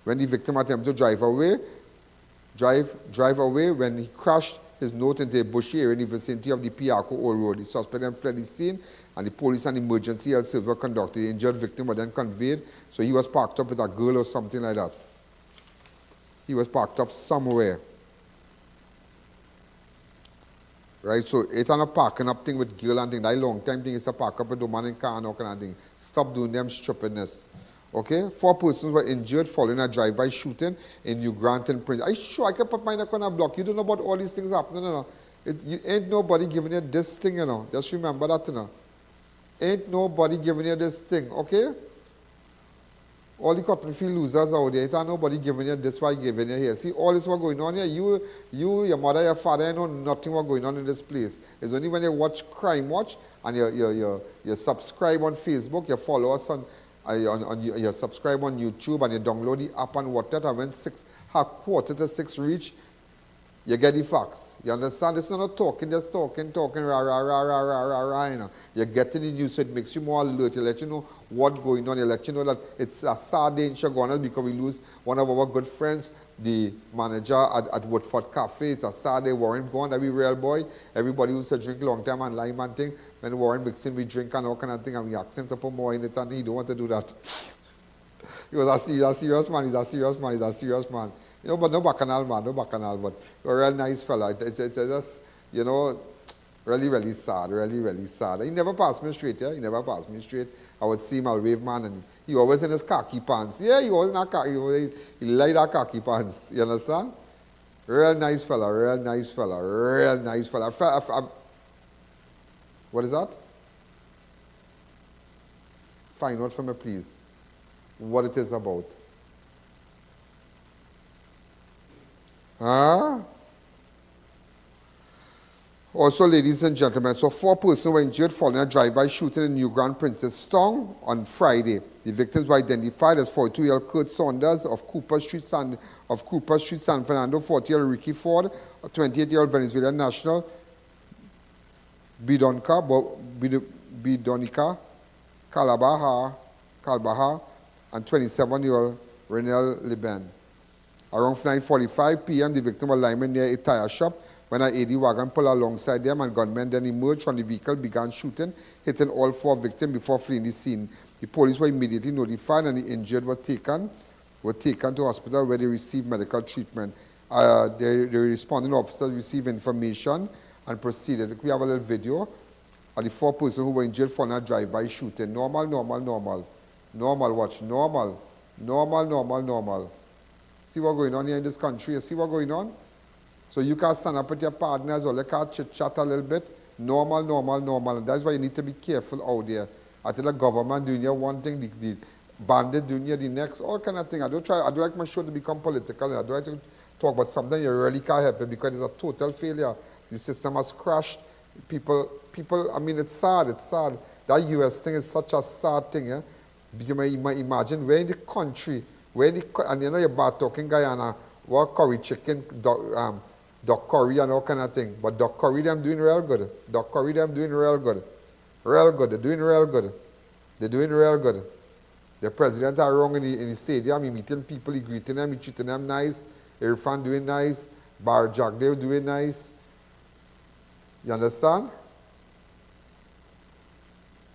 When the victim attempted to drive away when he crashed his Note into a bushy area in the vicinity of the Piarco Old Road. The suspect then fled the scene, and the police and emergency health service were conducted. The injured victim was then conveyed, so he was parked up with a girl or something like that. He was parked up somewhere. Right, so it's not a parking up thing with girl and thing. That long time thing is a park up with the man in car and all kind of thing. Stop doing them stupidness. Okay, 4 persons were injured following a drive-by shooting in New Grant and Prince. Are you sure I can put mine on a block? You don't know about all these things happening, you know. Ain't nobody giving you this thing, you know. Just remember that, you know. Ain't nobody giving you this thing, okay? All the cotton field losers out there, ain't nobody giving you this, why giving you here. See, all this what going on here, you, your mother, your father, you know nothing what going on in this place. It's only when you watch Crime Watch and you subscribe on Facebook, you follow us on you subscribe on YouTube and you download the app and whatever, and when 5:45 reach, you get the facts. You understand? This is not talking, just talking, rah, rah, rah, rah, rah, rah, rah, you know. You're getting the news, so it makes you more alert. You let you know what's going on. You let you know that it's a sad day in Chaguanas because we lose one of our good friends, the manager at Woodford Cafe. It's a sad day. Warren gone, every real boy. Everybody used to drink long time and lime and thing. When Warren mixed in, we drink and all kind of thing, and we asked him to put more in it, and he don't want to do that. He was a serious man. He's a serious man. He's a serious man. You know, but no bacchanal, man, no bacchanal, but a real nice fella. It's just, you know, really, really sad, really, really sad. He never passed me straight, yeah? He never passed me straight. I would see him, I'll wave, man, and he always in his khaki pants. Yeah, he always in a khaki, he like that khaki pants, you understand? Real nice fella, real nice fella, real nice fella. What is that? Find out for me, please, what it is about. Also, ladies and gentlemen, so 4 persons were injured following a drive-by shooting in New Grand Princestown on Friday. The victims were identified as 42-year-old Kurt Saunders of Cooper Street, San Fernando, 40-year-old Ricky Ford, a 28-year-old Venezuelan national, Bidonica Calbaha, and 27-year-old Renel Liben. Around 9:45 p.m., the victim was lying near a tire shop when an AD wagon pulled alongside them, and gunmen then emerged from the vehicle, began shooting, hitting all 4 victims before fleeing the scene. The police were immediately notified, and the injured were taken to hospital where they received medical treatment. The responding officers received information and proceeded. We have a little video of the 4 persons who were injured for a drive-by shooting. Normal, normal, normal. Normal, watch. Normal. Normal, normal, normal. See what's going on here in this country? You see what's going on? So you can stand up with your partners or you can chit-chat a little bit. Normal, normal, normal. And that's why you need to be careful out there. I tell the government doing here one thing, the bandit doing here the next, all kind of thing. I don't like my show to become political. I don't like to talk about something you really can't help it because it's a total failure. The system has crashed. People, I mean, it's sad, it's sad. That US thing is such a sad thing. Eh? You might imagine where in the country, and you know you're bad talking Guyana, what curry chicken, duck curry and all kind of thing. But duck curry them doing real good. Duck curry them doing real good. Real good. They're doing real good. They're doing real good. The president are wrong in the stadium. He meeting people, he greeting them, he treating them nice. Irfan doing nice. Bar Jagdev doing nice. You understand?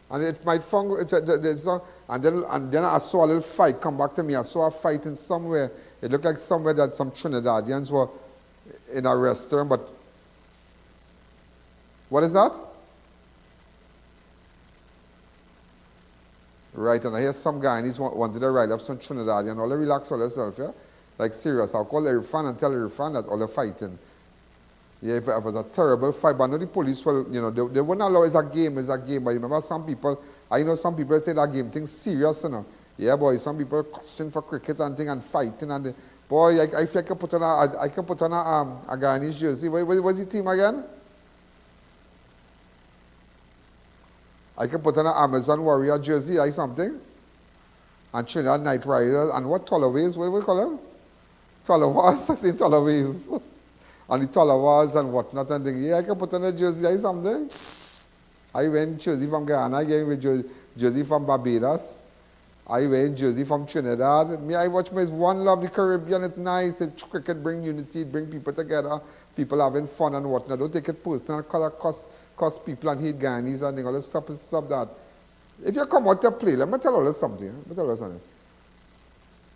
And it might and then I saw a little fight come back to me. I saw a fight in somewhere. It looked like somewhere that some Trinidadians were in a restaurant, but what is that? Right, and I hear some guy and he's wanted to ride up some Trinidadian. All relax all yourself, yeah? Like serious. I'll call Irfan and tell Irfan that all the fighting. Yeah, if it was a terrible fight, but I know the police will, you know, they wouldn't allow it's a game. But you remember some people, I know some people say that game thing's serious, you know. Yeah, boy, some people cussing for cricket and thing and fighting and boy, I feel like I can put on a Guyanese jersey. What's the team again? I can put on an Amazon Warrior jersey or something. And Trinidad Night Riders and what Tallaways, what do we call them? Tallawas, I say Tallaways. And the Tallawas and whatnot and things. Yeah, I can put on a jersey or something. I went jersey from Guyana, I went jersey from Barbados. I went jersey from Trinidad. Me, I watch my One Love the Caribbean, it's nice. It, cricket bring unity, bring people together. People having fun and whatnot. Don't take it personal, cost people and hate Guyanese and things. Let's stop that. If you come out to play, let me tell you something.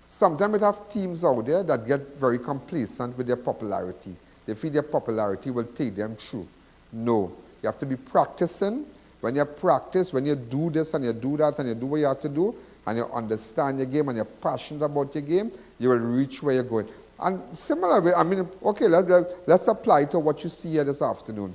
Sometimes we have teams out there that get very complacent with their popularity. They feel their popularity will take them through. No. You have to be practicing. When you practice, when you do this and you do that and you do what you have to do, and you understand your game and you're passionate about your game, you will reach where you're going. And similarly, I mean, okay, let's apply to what you see here this afternoon.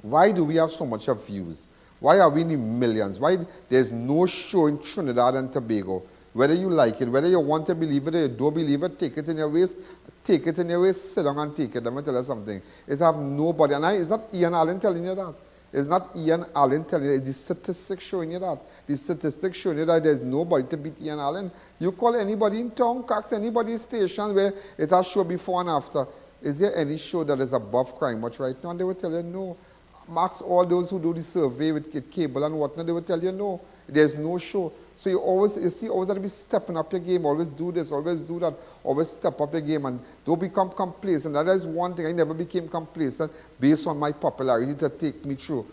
Why do we have so much of views? Why are we in the millions? Why there's no show in Trinidad and Tobago? Whether you like it, whether you want to believe it or you don't believe it, take it in your waist, sit down and take it. Let me tell you something. It's have nobody, and it's not I.A.N. Allen telling you that. It's not I.A.N. Allen telling you, it's the statistics showing you that. The statistics showing you that there's nobody to beat I.A.N. Allen. You call anybody in town, ask anybody in station where it has show before and after. is there any show that is above crime watch right now? And they will tell you no. Ask all those who do the survey with cable and whatnot, they will tell you no. There's no show. So you always have to be stepping up your game. Always do this, always do that. Always step up your game and don't become complacent. That is one thing. I never became complacent based on my popularity to take me through.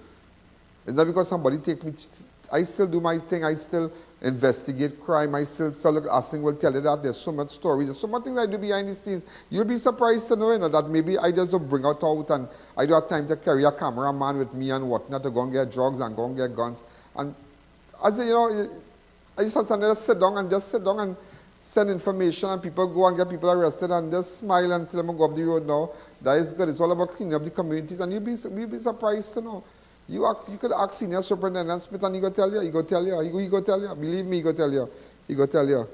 It's not because somebody take me. I still do my thing. I still investigate crime. I still look. Asking will tell you that there's so much stories. There's so much things I do behind the scenes. You'll be surprised to know, that maybe I just don't bring out and I don't have time to carry a cameraman with me and whatnot to go and get drugs and go and get guns. And as I just have to sit down and send information and people go and get people arrested and just smile and tell them go up the road now. That is good. It's all about cleaning up the communities and you'll be surprised to know. You could ask Senior Superintendent Smith and he go tell you. He go tell you. Believe me, he go tell you.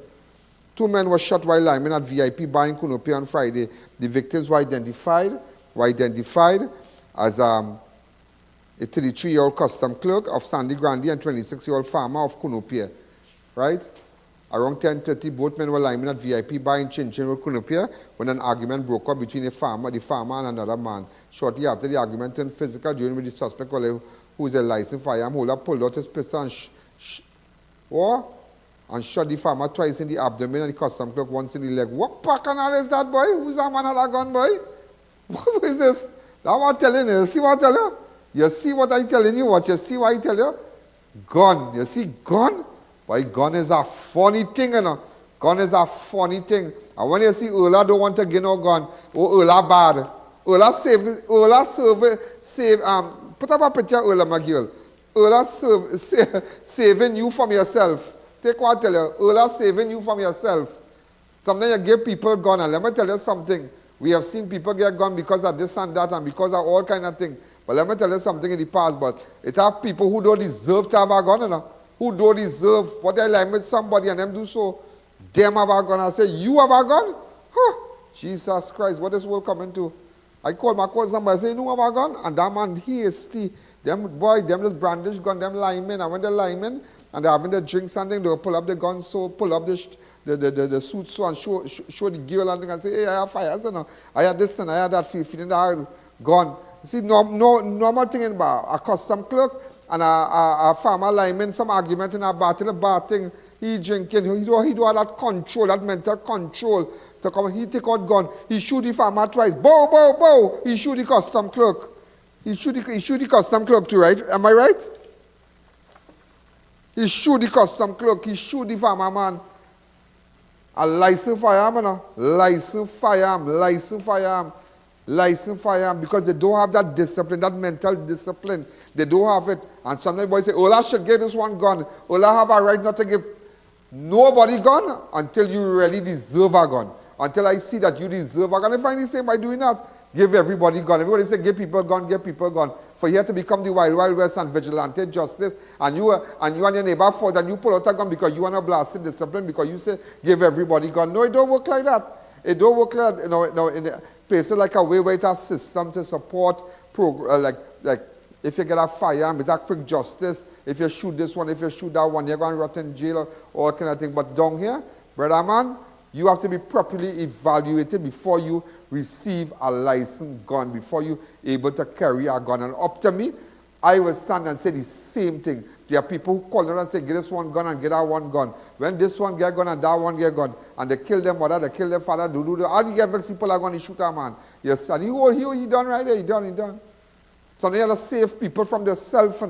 2 men were shot while linemen at VIP bar in Coconut Pierre on Friday. The victims were identified as a 33-year-old custom clerk of Sandy Grande and 26-year-old farmer of Coconut Pierre. Right? Around 10:30, both men were linemen at VIP bar in Chinchin Road, Coconut Pierre, when an argument broke up between the farmer and another man. Shortly after, the argument turned physical, during which the suspect, who is a licensed firearm holder, pulled out his pistol and shot the farmer twice in the abdomen and the custom clerk once in the leg. What bacchanal is that, boy? Who's that man had a gun, boy? What is this? That's what I'm telling you. See what I tell you? You see what I'm telling you? What you see what I tell you? Gun. You see gun? Boy, gun is a funny thing, Gun is a funny thing. And when you see Ola don't want to get no gun, Ola bad. Ola save, put up a picture of Ola, my girl. Ola saving you from yourself. Take what I tell you. Ola saving you from yourself. Sometimes you give people gun, and let me tell you something. We have seen people get gun because of this and that and because of all kind of things. But let me tell you something in the past, but it have people who don't deserve to have a gun, who don't deserve what they like with somebody and them do so. Them have a gun. I say, you have a gun? Huh. Jesus Christ, what is world coming to? I call somebody, I say, you know have a gun? And that man, he is them just brandish gun, them linemen. And when they're linemen and they're having the drink something, they'll pull up the gun, so pull up the suit so and show the girl and thing and say, hey, I have fires, I had this and I had that, feeling that gun. See, normal thing about a custom clerk and a farmer lineman, some argument in a bar thing, he drinking, he do have that control, that mental control to come, he take out gun, he shoot the farmer twice, bow, bow, bow, he shoot the custom clerk. He shoot the custom clerk too, right? Am I right? He shoot the custom clerk, he shoot the farmer man. A licensed firearm, licensed firearm, because they don't have that discipline, that mental discipline. They don't have it. And sometimes boys say, Ola should get this one gun. Ola have a right not to give nobody gun until you really deserve a gun. Until I see that you deserve a gun. If I say by doing that, give everybody gun. Everybody say, give people gun. For you have to become the Wild Wild West and vigilante justice, and you and your neighbor fought and you pull out a gun because you want to blast it discipline because you say, give everybody gun. No, it don't work like that. It don't work like that. No, in places like a way where it has system to support, like if you get a firearm, it's a quick justice. If you shoot this one, if you shoot that one, you're going to rot in jail or all kind of thing. But down here, brother man, you have to be properly evaluated before you receive a licensed gun, before you able to carry a gun. And up to me, I will stand and say the same thing. There are people who call them and say, get this one gun and get that one gun. When this one get gun and that one get gun, and they kill them mother, they kill their father, all the vex people are going to shoot a man. Yes, and he done right there, he done. So they have to save people from themselves, I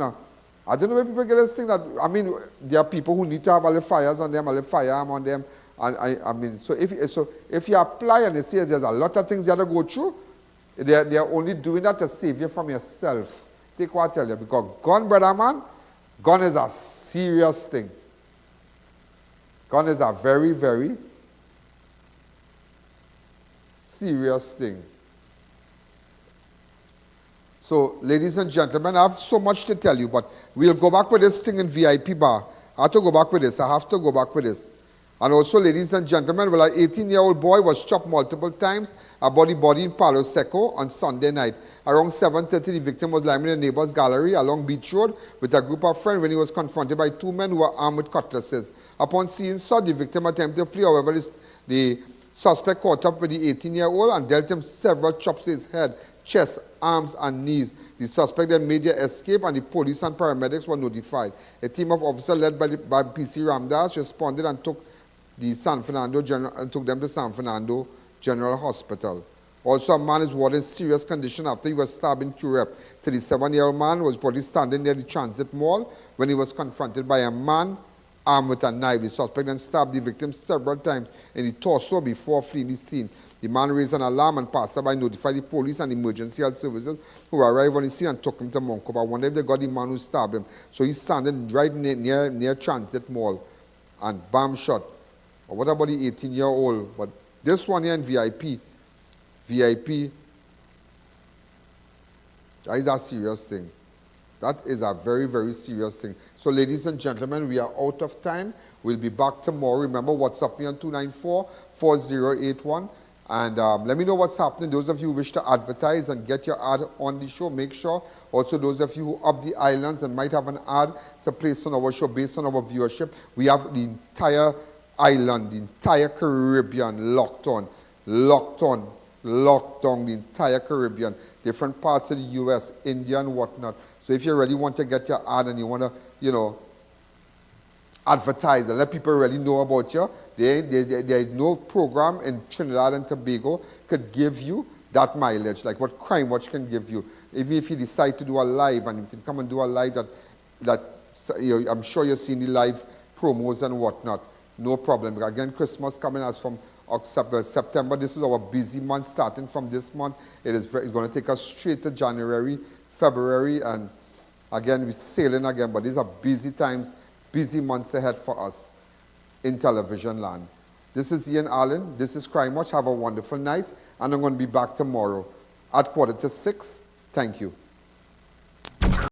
don't know where people get this thing that, I mean, there are people who need to have all the fires on them, all the firearm on them. And I mean, so if you apply and they say there's a lot of things you have to go through, they are only doing that to save you from yourself. Take what I tell you, because gun, brother man, gun is a serious thing. Gun is a very, very serious thing. So, ladies and gentlemen, I have so much to tell you, but we'll go back with this thing in VIP bar. I have to go back with this. And also, ladies and gentlemen, well, an 18-year-old boy was chopped multiple times about the body in Palo Seco on Sunday night. Around 7:30, the victim was lying in a neighbor's gallery along Beach Road with a group of friends when he was confronted by 2 men who were armed with cutlasses. Upon seeing such, the victim attempted to flee. However, the Suspect caught up with the 18-year-old and dealt him several chops to his head, chest, arms, and knees. The suspect then made their escape, and the police and paramedics were notified. A team of officers led by PC Ramdas responded and took them to San Fernando General Hospital. Also, a man is warded in serious condition after he was stabbed in Curep. 37-year-old man was reportedly standing near the Transit Mall when he was confronted by a man armed with a knife. The suspect then stabbed the victim several times in the torso before fleeing the scene. The man raised an alarm, and passerby notified the police and emergency health services, who arrived on the scene and took him to Monkob. I wonder if they got the man who stabbed him. So he's standing right near Transit Mall, and bam shot. But what about the 18-year-old? But this one here in VIP, that is a serious thing. That is a very, very serious thing. So, ladies and gentlemen, we are out of time. We'll be back tomorrow. Remember, WhatsApp me on 294-4081. And let me know what's happening. Those of you who wish to advertise and get your ad on the show, make sure. Also, those of you who up the islands and might have an ad to place on our show based on our viewership, we have the entire island, the entire Caribbean locked on, the entire Caribbean, different parts of the U.S., India and whatnot. So if you really want to get your ad and you want to, advertise and let people really know about you, there is no program in Trinidad and Tobago could give you that mileage, like what Crime Watch can give you. Even if you decide to do a live, and you can come and do a live that I'm sure you've seen the live promos and whatnot. No problem. Again, Christmas coming as from September. This is our busy month. Starting from this month, it's going to take us straight to January, February, and again, we're sailing again. But these are busy times, busy months ahead for us in television land. This is I.A.N. This is Crime Watch. Have a wonderful night, and I'm going to be back tomorrow at 5:45. Thank you.